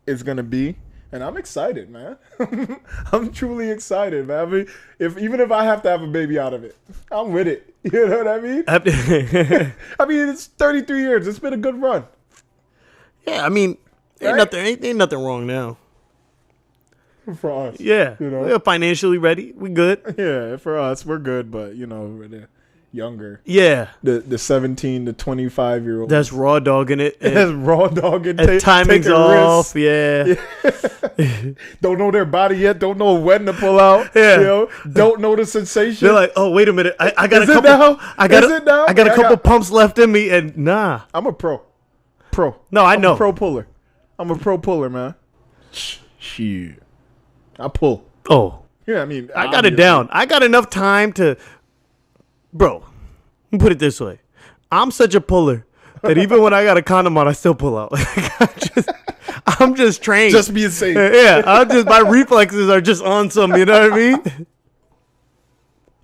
is going to be. And I'm excited, man. I'm truly excited, man. I mean, even if I have to have a baby out of it, I'm with it. You know what I mean? I mean, it's 33 years. It's been a good run. Yeah, I mean, ain't nothing wrong now. For us. Yeah. We're financially ready. We good. Yeah, for us, we're good, but we're the younger. Yeah. The 17 to 25-year-olds. That's raw dogging it. That's raw dogging. Timing's off. Yeah. Don't know their body yet. Don't know when to pull out. Yeah. Don't know the sensation. They're like, oh, wait a minute. I got Is a couple. Now? I got a couple pumps left in me, and nah. I'm a pro. No, I know. I'm a pro puller, man. Shit. I pull. Oh. Yeah, I mean. I got it down. I got enough time to. Bro, let me put it this way. I'm such a puller that even when I got a condom on, I still pull out. I'm just trained. Just being safe. Yeah, my reflexes are just on some, you know what I mean?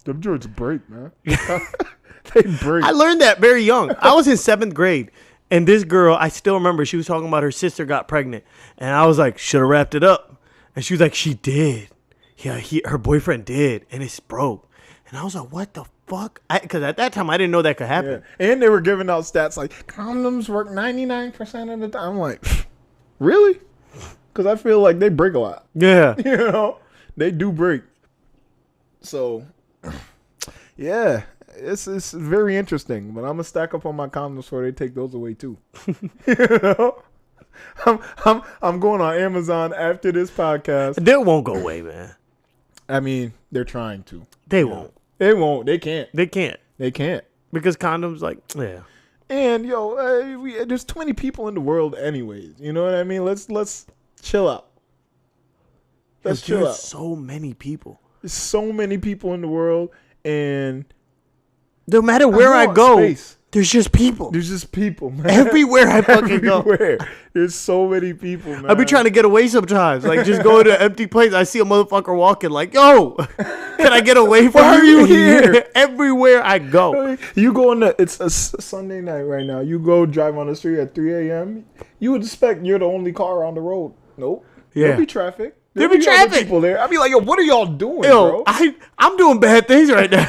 Them joints break, man. They break. I learned that very young. I was in 7th grade. And this girl, I still remember, she was talking about her sister got pregnant. And I was like, should have wrapped it up. And she was like, she did. Yeah, her boyfriend did. And it's broke. And I was like, what the fuck? Because at that time, I didn't know that could happen. Yeah. And they were giving out stats like, condoms work 99% of the time. I'm like, really? Because I feel like they break a lot. Yeah. They do break. So, yeah. It's very interesting, but I'm gonna stack up on my condoms before they take those away too. I'm going on Amazon after this podcast. They won't go away, man. I mean, they're trying to. They won't. They won't. They can't. They can't. They can't because condoms, like, yeah. And there's 20 people in the world, anyways. You know what I mean? Let's chill out. Let's chill there's out. so many people. There's so many people in the world, and No matter where I want go, space. there's just people. There's just people, man. Everywhere I fucking go. Everywhere. There's so many people, man. I be trying to get away sometimes. Like, just go to an empty place. I see a motherfucker walking like, yo, can I get away from Why are you here? Everywhere I go. You go on the, it's a Sunday night right now. You go drive on the street at 3 a.m. You would expect you're the only car on the road. Nope. Yeah. There'll be traffic. There'll be other traffic. people there. I'd be like, yo, what are y'all doing, Yo, bro? I'm doing bad things right now.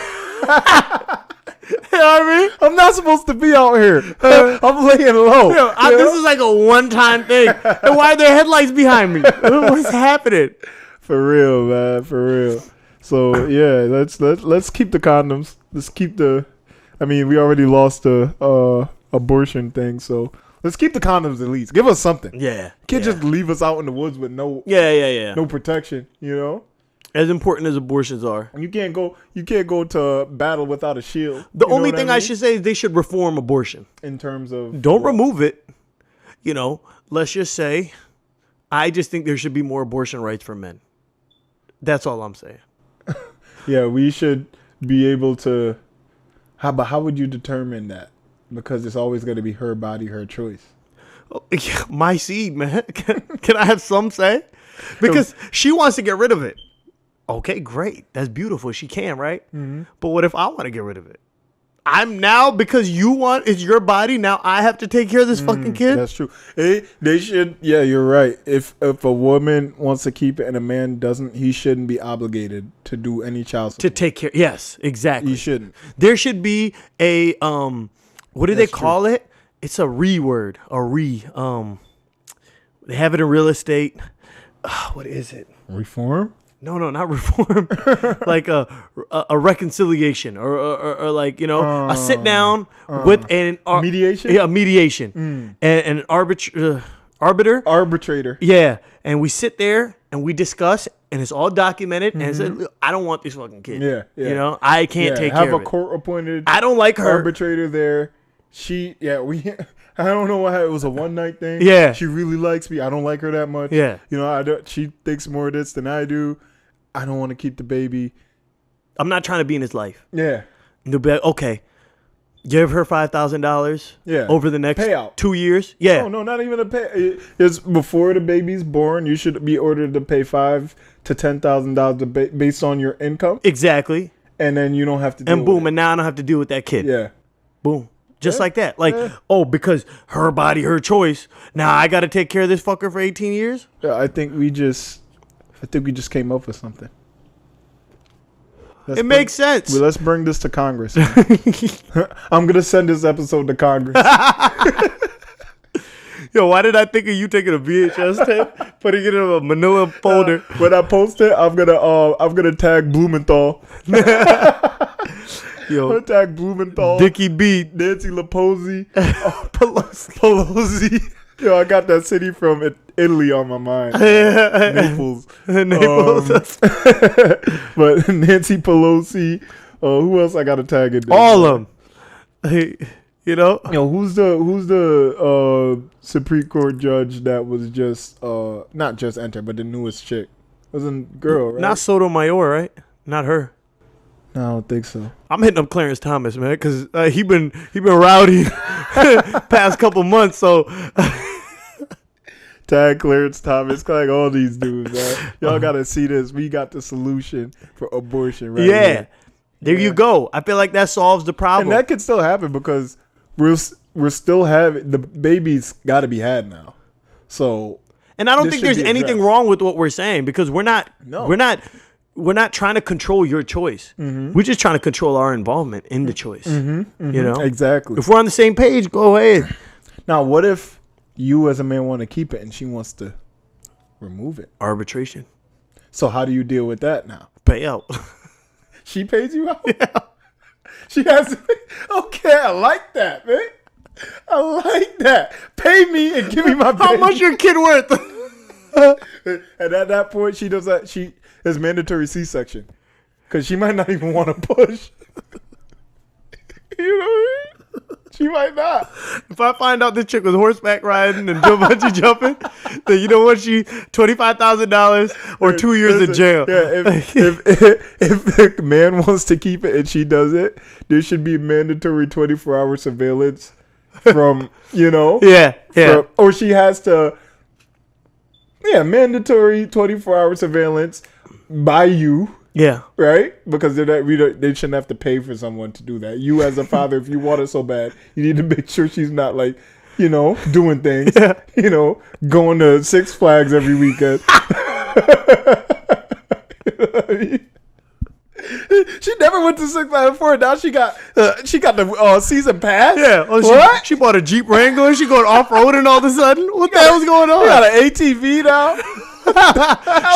You know what I mean? I'm not supposed to be out here. I'm laying low. Yo, this is like a one-time thing. And why are there headlights behind me? What's happening? For real, man. For real. So yeah, let's keep the condoms. Let's keep the. I mean, we already lost the abortion thing, so let's keep the condoms at least. Give us something. Yeah. Can't just leave us out in the woods with no Yeah. no protection. You know. As important as abortions are. You can't go to battle without a shield. The You know only what thing I should say is they should reform abortion. in terms of Don't remove it. You know, let's just say, I just think there should be more abortion rights for men. That's all I'm saying. Yeah, we should be able to. How would you determine that? Because it's always going to be her body, her choice. Oh, yeah, my seed, man. Can I have some say? Because she wants to get rid of it. Okay, great. That's beautiful. She can, right? Mm-hmm. But what if I want to get rid of it? I'm now, because you want, it's your body, now I have to take care of this fucking kid? That's true. They should, yeah, you're right. If a woman wants to keep it and a man doesn't, he shouldn't be obligated to do any child support. To take care. Yes, exactly. He shouldn't. There should be a, what do they call it? It's a word. They have it in real estate. What is it? Reform? No, not reform. Like a reconciliation or like, you know, a sit down with an mediation. Yeah, mediation and an arbiter. Arbitrator. Yeah, and we sit there and we discuss, and it's all documented. And it's I don't want this fucking kid. Yeah. You know, I can't take care have of a it. court appointed. I don't like her. Arbitrator there. I don't know what it was, a one night thing. Yeah. She really likes me. I don't like her that much. Yeah. You know, she thinks more of this than I do. I don't want to keep the baby. I'm not trying to be in his life. Yeah. And they'll be like, okay, give her $5,000. Yeah. Over the next payout. 2 years. Yeah. No, not even a pay. It's before the baby's born. You should be ordered to pay $5,000 to $10,000 based on your income. Exactly. And then you don't have to. And boom, and now I don't have to deal with that kid. Yeah. Boom. Just like that. Like, because her body, her choice. Now I got to take care of this fucker for 18 years? Yeah, I think we just came up with something. It makes sense. Let's bring this to Congress. I'm going to send this episode to Congress. Yo, why did I think of you taking a VHS tape, putting it in a manila folder? When I post it, I'm gonna tag Blumenthal. Yo, I'm gonna tag Blumenthal. Dickie B, Nancy Pelosi. Pelosi. Yo, I got that city from Italy on my mind. Naples. Naples. But Nancy Pelosi. Who else I gotta tag in there? All of them. Hey, you know. Yo, who's the Supreme Court judge that was just not just entered, but the newest chick? Wasn't girl, right? Not Sotomayor, right? Not her. No, I don't think so. I'm hitting up Clarence Thomas, man, because he been rowdy past couple months. So tag Clarence Thomas, like all these dudes, man. Y'all gotta see this. We got the solution for abortion, right? Yeah, here. there you go. I feel like that solves the problem. And that could still happen because we're still having the baby's got to be had now. So, and I don't this think should there's be anything addressed. wrong with what we're saying because we're not trying to control your choice. Mm-hmm. We're just trying to control our involvement in the choice. Mm-hmm. You know, exactly. if we're on the same page, go ahead. Now, what if you as a man want to keep it and she wants to remove it? Arbitration. So how do you deal with that now? Pay out. She pays you out? Yeah. She has to pay. Okay, I like that, man. I like that. Pay me and give me my baby. How much your kid worth? And at that point, she does that. She is mandatory C-section because she might not even want to push. You know what I mean? She might not. If I find out this chick was horseback riding and bungee jumping, then you know what? She $25,000 or 2 years in jail. Yeah, if a man wants to keep it and she does it, there should be mandatory 24-hour surveillance from, Yeah. or she has to, mandatory 24-hour surveillance by you. Yeah. Right? Because they shouldn't have to pay for someone to do that. You as a father, if you want it so bad, you need to make sure she's not like, doing things, going to Six Flags every weekend. She never went to Six Flags before. Now she got the season pass. Yeah. Oh, what? She bought a Jeep Wrangler. She going off-roading all of a sudden. What the hell's going on? She got an ATV now.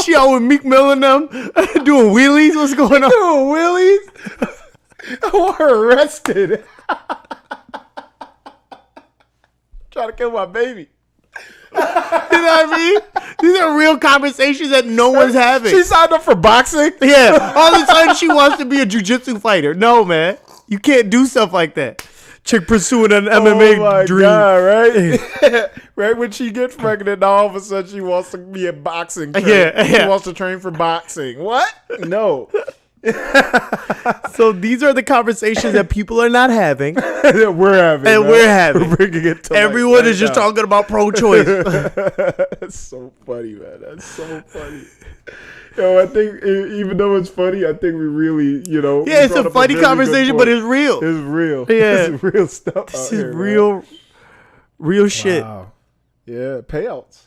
She out with Meek Mill and them doing wheelies. What's going on? Doing wheelies? I want her arrested. Trying to kill my baby. You know what I mean? These are real conversations that no one's having. She signed up for boxing? Yeah. All of a sudden she wants to be a jiu-jitsu fighter. No, man. You can't do stuff like that. Chick pursuing an MMA dream. God, right? Right when she gets pregnant, now all of a sudden she wants to be a boxing trainer. Yeah. She wants to train for boxing. What? No. So these are the conversations that people are not having. We're having. We're bringing it to everyone is just talking about pro-choice. That's so funny, man. That's so funny. I think even though it's funny, I think we really, Yeah, it's a funny conversation, but it's real. It's real. Yeah. It's real stuff. This is real shit. Wow. Yeah, Payouts.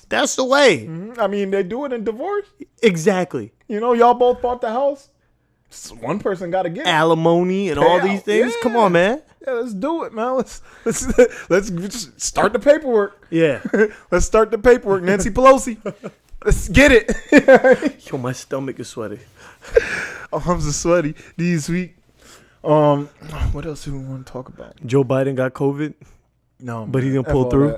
That's the way. Mm-hmm. I mean, they do it in divorce. Exactly. Y'all both bought the house. One person got to get it. Alimony and all these things. Yeah. Come on, man. Yeah, let's do it, man. Let's just start the paperwork. Yeah. Let's start the paperwork, Nancy Pelosi. Let's get it. Yo, my stomach is sweaty. Arms are sweaty this week. What else do we want to talk about? Joe Biden got COVID. No, but he's gonna pull through.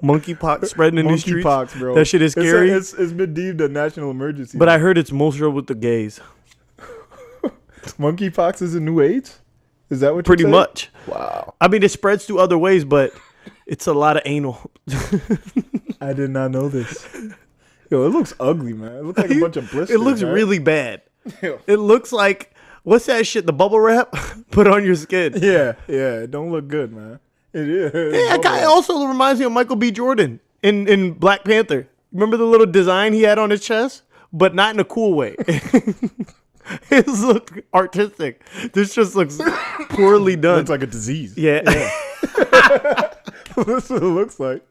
Monkeypox spreading in the streets. Monkeypox, bro. That shit is scary. It's been deemed a national emergency. But I heard it's mostly with the gays. Monkeypox is a new AIDS? Is that what you're Pretty saying? much. Wow. I mean, it spreads through other ways, but it's a lot of anal. I did not know this. Yo, it looks ugly, man. It looks like a bunch of blisters. It looks man. really bad. It looks like, what's that shit? The bubble wrap? Put on your skin. Yeah. It don't look good, man. It is. Yeah, it kind of also reminds me of Michael B. Jordan in Black Panther. Remember the little design he had on his chest? But not in a cool way. It looks artistic. This just looks poorly done. Looks like a disease. Yeah. That's what it looks like.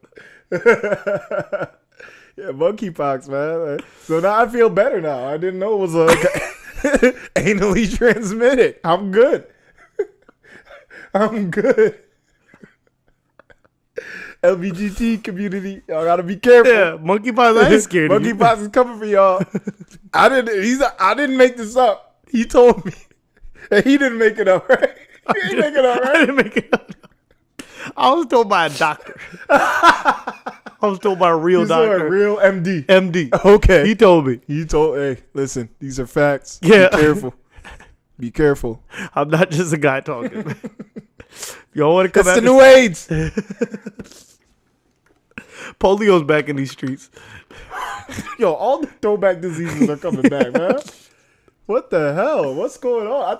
Yeah, monkeypox, man. So now I feel better now. I didn't know it was anally transmitted. I'm good. I'm good. LGBT community, y'all gotta be careful. Yeah, monkeypox, I ain't scared of you. Monkeypox is coming for y'all. I didn't make this up. He told me. And he didn't make it up, right? He didn't make it up, right? I didn't make it up. I was told by a doctor. I was told by a real doctor. A real MD. MD. Okay. He told me. Hey, listen, these are facts. Yeah. Be careful. Be careful. I'm not just a guy talking. Y'all want to come That's at the me? new AIDS. Polio's back in these streets. Yo, all the throwback diseases are coming back, man. What the hell? What's going on?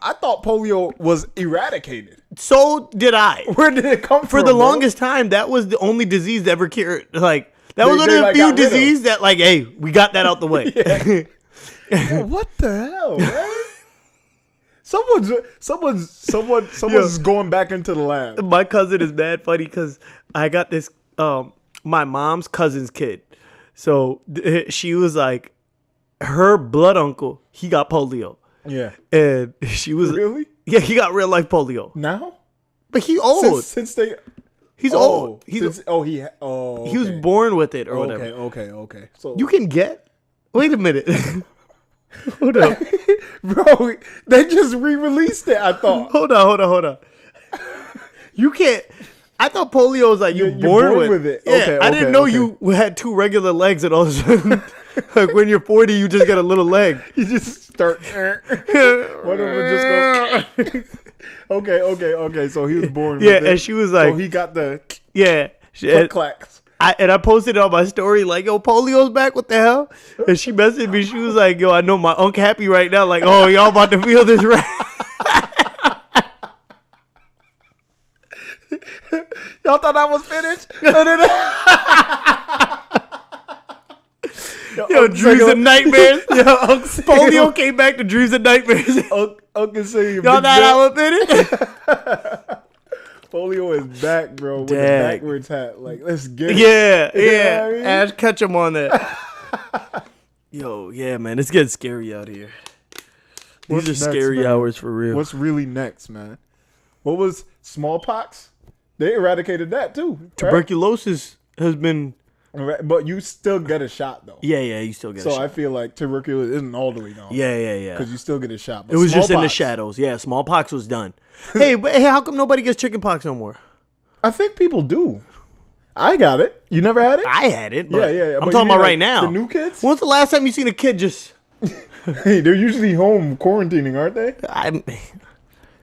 I thought polio was eradicated. So did I. Where did it come from? For the bro? longest time, that was the only disease that ever cured. Like that was one of the few got rid of. diseases that, like, hey, we got that out the way. Yo, what the hell, man? Someone's going back into the lab. My cousin is mad funny because I got this my mom's cousin's kid. So she was like, her blood uncle, he got polio. Yeah. And she was really? Yeah, he got real life polio. Now? But he old. He's old. He was born with it or whatever. Okay. So you can get. Wait a minute. Hold up. Bro, they just re-released it, I thought. Hold on. You can't. I thought polio was like you're born with it. Yeah, I didn't know you had two regular legs and all of a sudden, like when you're 40, you just got a little leg. You just start. One of them just go. Okay. So he was born. Yeah, with it. and she was like, so he got the yeah. clacks. I posted it on my story like, yo, polio's back, what the hell? And she messaged me, she was like, yo, I know my uncle happy right now, like, oh, y'all about to feel this right. Y'all thought I was finished? Yo, dreams and nightmares. Yo, polio came back to dreams and nightmares. Uncle say Y'all thought I was finished? Polio is back, bro, with the Dag. backwards hat. Like, let's get it. Yeah, You know yeah. what I mean? Ash Ketchum on that. Yo, yeah, man, it's getting scary out here. These What's are next, scary man? hours for real. What's really next, man? What was smallpox? They eradicated that too. Right? Tuberculosis has been. But you still get a shot though. Yeah, you still get a So shot. I feel like tuberculosis isn't all the way gone. Yeah. Because you still get a shot. But It was just in the smallpox, shadows. Yeah, smallpox was done. But how come nobody gets chickenpox no more? I think people do. I got it. You never had it? I had it. But Yeah. I'm But talking you mean, about like, right now. The new kids? When's the last time you seen a kid just? Hey, they're usually home quarantining, aren't they? I,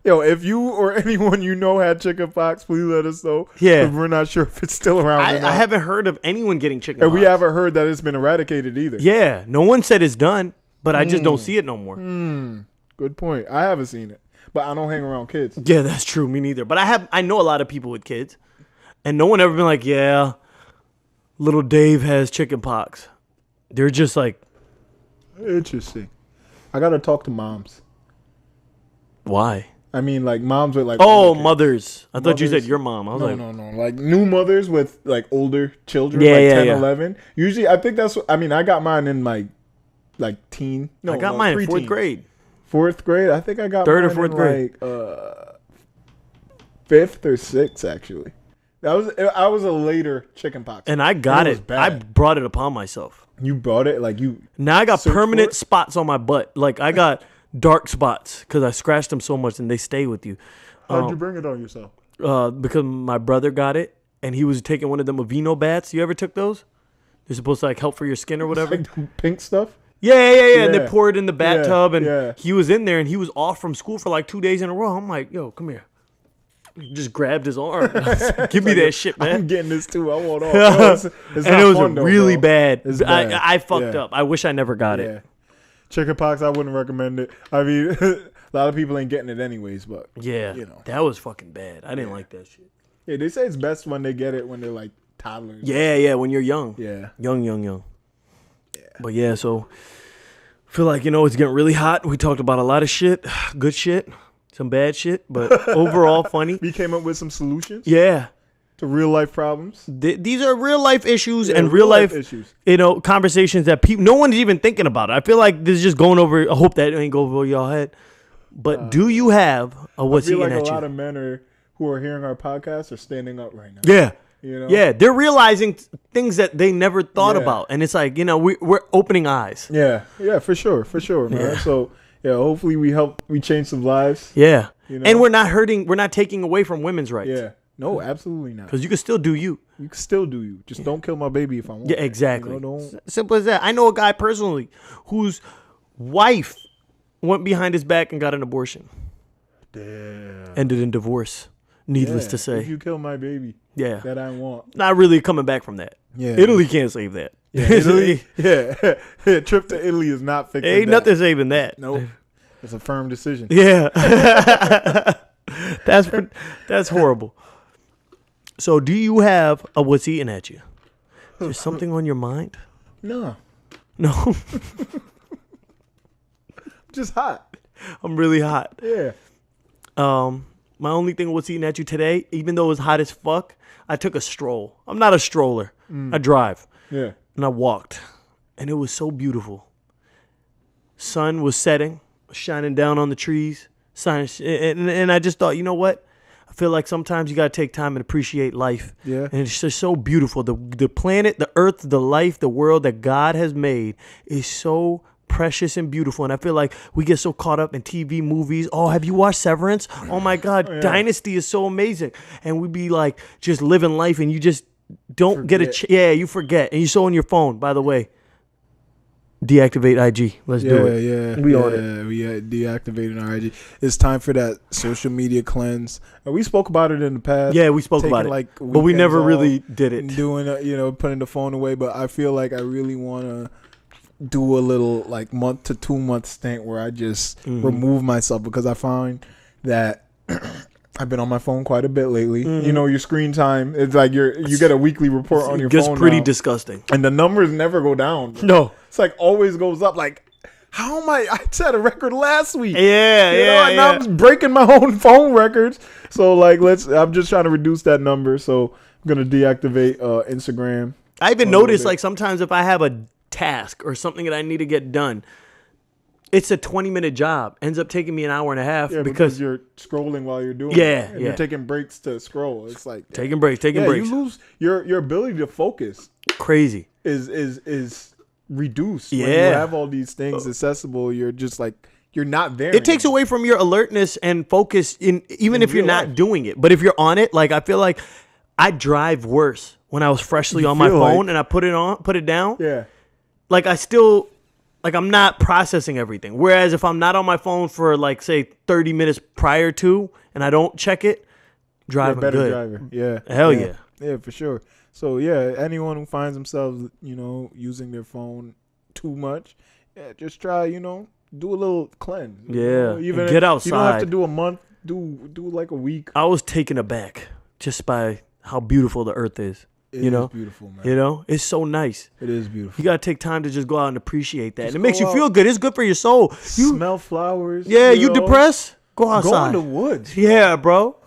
Yo, if you or anyone you know had chickenpox, please let us know. Yeah. 'Cause we're not sure if it's still around or not. I haven't heard of anyone getting chickenpox. And we haven't heard that it's been eradicated either. Yeah, no one said it's done, but I just don't see it no more. Good point. I haven't seen it. But I don't hang around kids. Yeah, that's true. Me neither. But I know a lot of people with kids, and no one ever been like, yeah, little Dave has chickenpox. They're just like, Interesting. I gotta talk to moms. why? I mean, like moms with like. Oh, older kids. mothers. I thought you said Mothers. your mom. I was like, No. Like new mothers with like older children, Yeah, like yeah, 10, yeah. 11. Usually, I think that's. I mean, I got mine in my like teen. No, I got mine in fourth preteen. grade. Fourth grade. I think I got Third or mine fourth in, grade. like fifth or sixth actually. I was a later chickenpox. And I got was it. I bad. brought it upon myself. You brought it like you. Now I got Search for permanent it? spots on my butt. Like I got dark spots because I scratched them so much and they stay with you. How'd you bring it on yourself? Because my brother got it and he was taking one of them Aveeno baths. You ever took those? They're supposed to like help for your skin or whatever. Like the pink stuff. Yeah. And they Yeah. pour it in the bathtub and yeah. he was in there and he was off from school for like 2 days in a row. I'm like, yo, come here. He just grabbed his arm. Give me that shit, I'm man. getting this too. I want all. No, it's And not it was fun, though, really bro. bad. It's bad. I fucked Yeah. up. I wish I never got Yeah. it. Chickenpox, I wouldn't recommend it. I mean, a lot of people ain't getting it anyways, but Yeah, you know. that was fucking bad. I didn't like that shit. yeah, they say it's best when they get it when they're like toddlers. Yeah, when you're young. Yeah. Young. Yeah. But yeah, so feel like, it's getting really hot. We talked about a lot of shit, good shit, some bad shit, but overall funny. We came up with some solutions Yeah. to real life problems. These are real life issues Yeah, and real life issues. Conversations that people, no one's even thinking about it. I feel like this is just going over. I hope that ain't go over y'all head. But do you have a what's I feel eating like at a you? lot of men who are hearing our podcast are standing up right now. Yeah. You know? Yeah, they're realizing things that they never thought Yeah. about, and it's like we're opening eyes. Yeah, for sure, man. Yeah. So yeah, hopefully we change some lives. Yeah, You know? and we're not taking away from women's rights. Yeah, no, absolutely not. because you can still do you. You can still do you. Just don't kill my baby if I want. Yeah, exactly. You know, don't. Simple as that. I know a guy personally whose wife went behind his back and got an abortion. Damn. Ended in divorce. Needless to If say, you kill my baby yeah, that I want. not really coming back from that. Yeah. Italy can't save that. Yeah, Italy. Yeah, trip to Italy is not fixing. Ain't that. nothing saving that. Nope. It's a firm decision. Yeah. That's horrible. So do you have a what's eating at you? Is there something on your mind? No, No. just hot. I'm really hot. Yeah. My only thing what's eating at you today, even though it's hot as fuck, I took a stroll. I'm not a stroller. I drive. Yeah. And I walked. And it was so beautiful. Sun was setting, shining down on the trees. And I just thought, you know what? I feel like sometimes you got to take time and appreciate life. Yeah. And it's just so beautiful. The planet, the earth, the life, the world that God has made is so precious and beautiful. And I feel like we get so caught up in TV movies. Oh, have you watched Severance? Oh my God, yeah. Dynasty is so amazing. And we be like just living life and you just don't get Forget. yeah, you forget. And you saw on your phone, by the way, Deactivate IG. Let's do it. Yeah, We yeah, on it. we deactivating our IG. It's time for that social media cleanse. We spoke about it in the past. Yeah, we spoke taking, about it, like, but we never weekends really off did and it. doing putting the phone away. But I feel like I really want to do a little like month to 2 month stint where I just remove myself, because I find that I've been on my phone quite a bit lately. You know, your screen time, it's like you get a weekly report on your phone. It gets pretty now, disgusting. and the numbers never go down. No. It's like always goes up. Like, how am I set a record last week? Yeah, You know, and now I'm breaking my own phone records. So like, I'm just trying to reduce that number. So I'm gonna deactivate Instagram. I even noticed, like, sometimes if I have a task or something that I need to get done, it's a 20-minute job. Ends up taking me an hour and a half because you're scrolling while you're doing Yeah, it. And yeah. you're taking breaks to scroll. It's like taking breaks. you lose your ability to focus Crazy. is reduced when you Yeah. have all these things accessible. You're just like, you're not there. It takes away from your alertness and focus even if you're real not life. doing it. But if you're on it, like, I feel like I drive worse when I was freshly on my feel phone like- and I put it down. Yeah. Like, I'm not processing everything. Whereas if I'm not on my phone for, like, say 30 minutes prior to and I don't check it, driving Better good. driver. Yeah. Hell yeah. Yeah, for sure. So yeah, anyone who finds themselves, using their phone too much, just try, do a little cleanse. Yeah. Even And get if you don't have outside. to do a month, do like a week. I was taken aback just by how beautiful the earth is. It is beautiful, man. It's so nice. It is beautiful. You gotta take time to just go out and appreciate that. Just And it makes go you out. feel good. It's good for your soul. You Smell flowers. you depressed? Go Go outside. in the woods. Yeah, bro.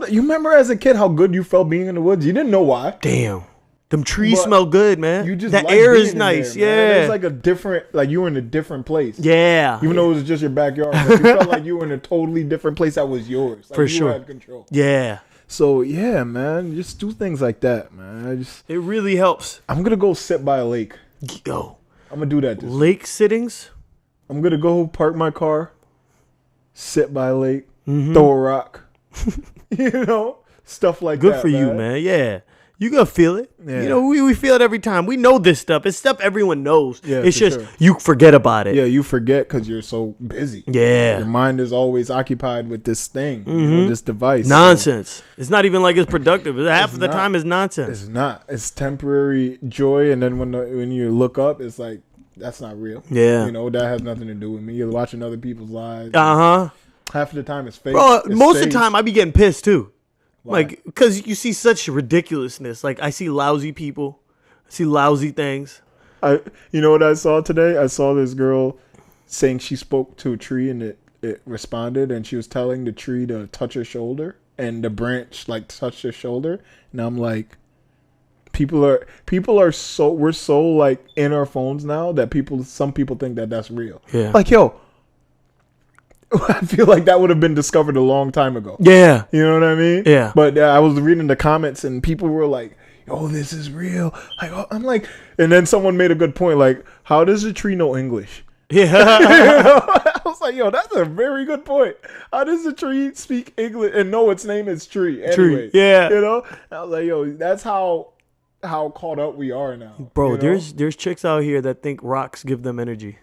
You remember as a kid how good you felt being in the woods? You didn't know why. Damn. Them trees But smell good, man. You just the like air being is in nice. there, man. Yeah. It's like a different, like you were in a different place. Yeah. Even though it was just your backyard, but you felt like you were in a totally different place that was yours. Like For you sure. had control. Yeah. So yeah, man, just do things like that, man. It really helps. I'm gonna go sit by a lake. Yo. I'm gonna do that. This week. Lake sittings? I'm gonna go park my car, sit by a lake, Mm-hmm. throw a rock. Stuff like that. Good for you, man. Yeah. You gonna feel it. Yeah. We feel it every time. We know this stuff. It's stuff everyone knows. Yeah, it's for just sure. you forget about it. Yeah, you forget because you're so busy. Yeah. Your mind is always occupied with this thing, this device. Nonsense. It's not even like it's productive. Half of the not. time it's nonsense. It's not. It's temporary joy, and then when you look up, it's like that's not real. Yeah. That has nothing to do with me. You're watching other people's lives. Uh-huh. Half of the time it's fake. Bro, It's most of the staged. time I be getting pissed too. Why? Like, because you see such ridiculousness. Like, I see lousy people. I see lousy things. You know what I saw today? I saw this girl saying she spoke to a tree and it responded, and she was telling the tree to touch her shoulder, and the branch like touched her shoulder. And I'm like, we're so like in our phones now that some people think that that's real. Yeah. Like, yo, I feel like that would have been discovered a long time ago. Yeah. You know what I mean? Yeah. But I was reading the comments and people were like, "Oh, this is real." Like, I'm like, and then someone made a good point. Like, how does a tree know English? Yeah. I was like, "Yo, that's a very good point. How does a tree speak English and know its name is tree?" Anyway, yeah. I was like, "Yo, that's how caught up we are now." Bro, there's chicks out here that think rocks give them energy.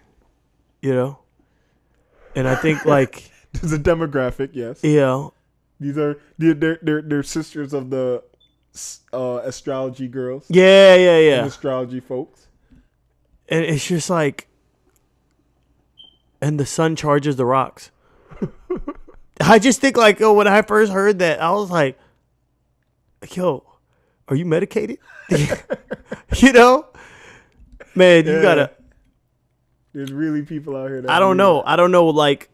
And I think, like, There's a demographic, yes. These are they're sisters of the astrology girls. Yeah. And astrology folks. And it's just like, and the sun charges the rocks. I just think, like, when I first heard that, I was like, yo, are you medicated? Man, you gotta. There's really people out here that I don't know. Like,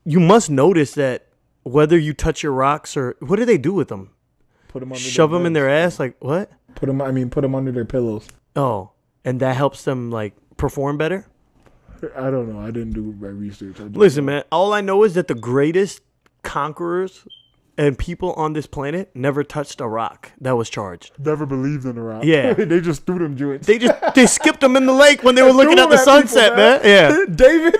you must notice that whether you touch your rocks or what do they do with them? Put them under Shove them in their ass? Like, what? Put them under their pillows. Oh, and that helps them, like, perform better? I don't know. I didn't do my research. Listen, man, all I know is that the greatest conquerors and people on this planet never touched a rock that was charged. Never believed in a rock. Yeah. They just threw them joints. They skipped them in the lake when they were looking at the sunset, people, man. Yeah. David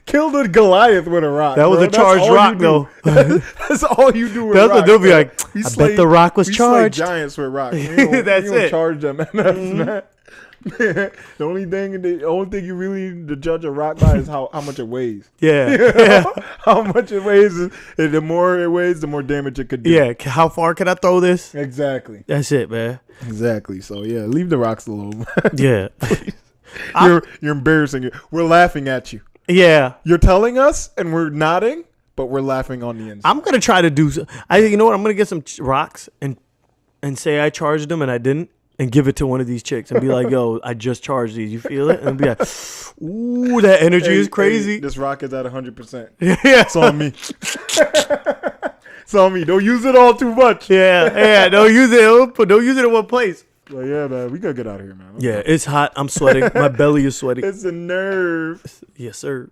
killed a Goliath with a rock. That was bro. a charged rock, though. That's all you do with That's rocks. what they'll be bro. like, I bet the rock was we charged. Slay giants with rocks. We don't That's it. charge them. Man. The only thing you really need to judge a rock by is how much it weighs. Yeah. How much it weighs. The more it weighs, the more damage it could do. Yeah. How far can I throw this? Exactly. That's it, man. Exactly. So yeah, leave the rocks alone. Yeah. You're embarrassing you. We're laughing at you. Yeah. You're telling us, and we're nodding, but we're laughing on the inside. I'm gonna try to do. You know what? I'm gonna get some rocks and say I charged them and I didn't, and give it to one of these chicks and be like, "Yo, I just charged these. You feel it?" And be like, "Ooh, that energy is crazy." This rock is at 100%. Yeah. It's on me. It's on me. Don't use it all too much. Yeah. Don't use it. Don't use it in one place. Well, yeah, man. We gotta get out of here, man. Yeah, it's hot. I'm sweating. My belly is sweating. It's a nerve. Yes, sir.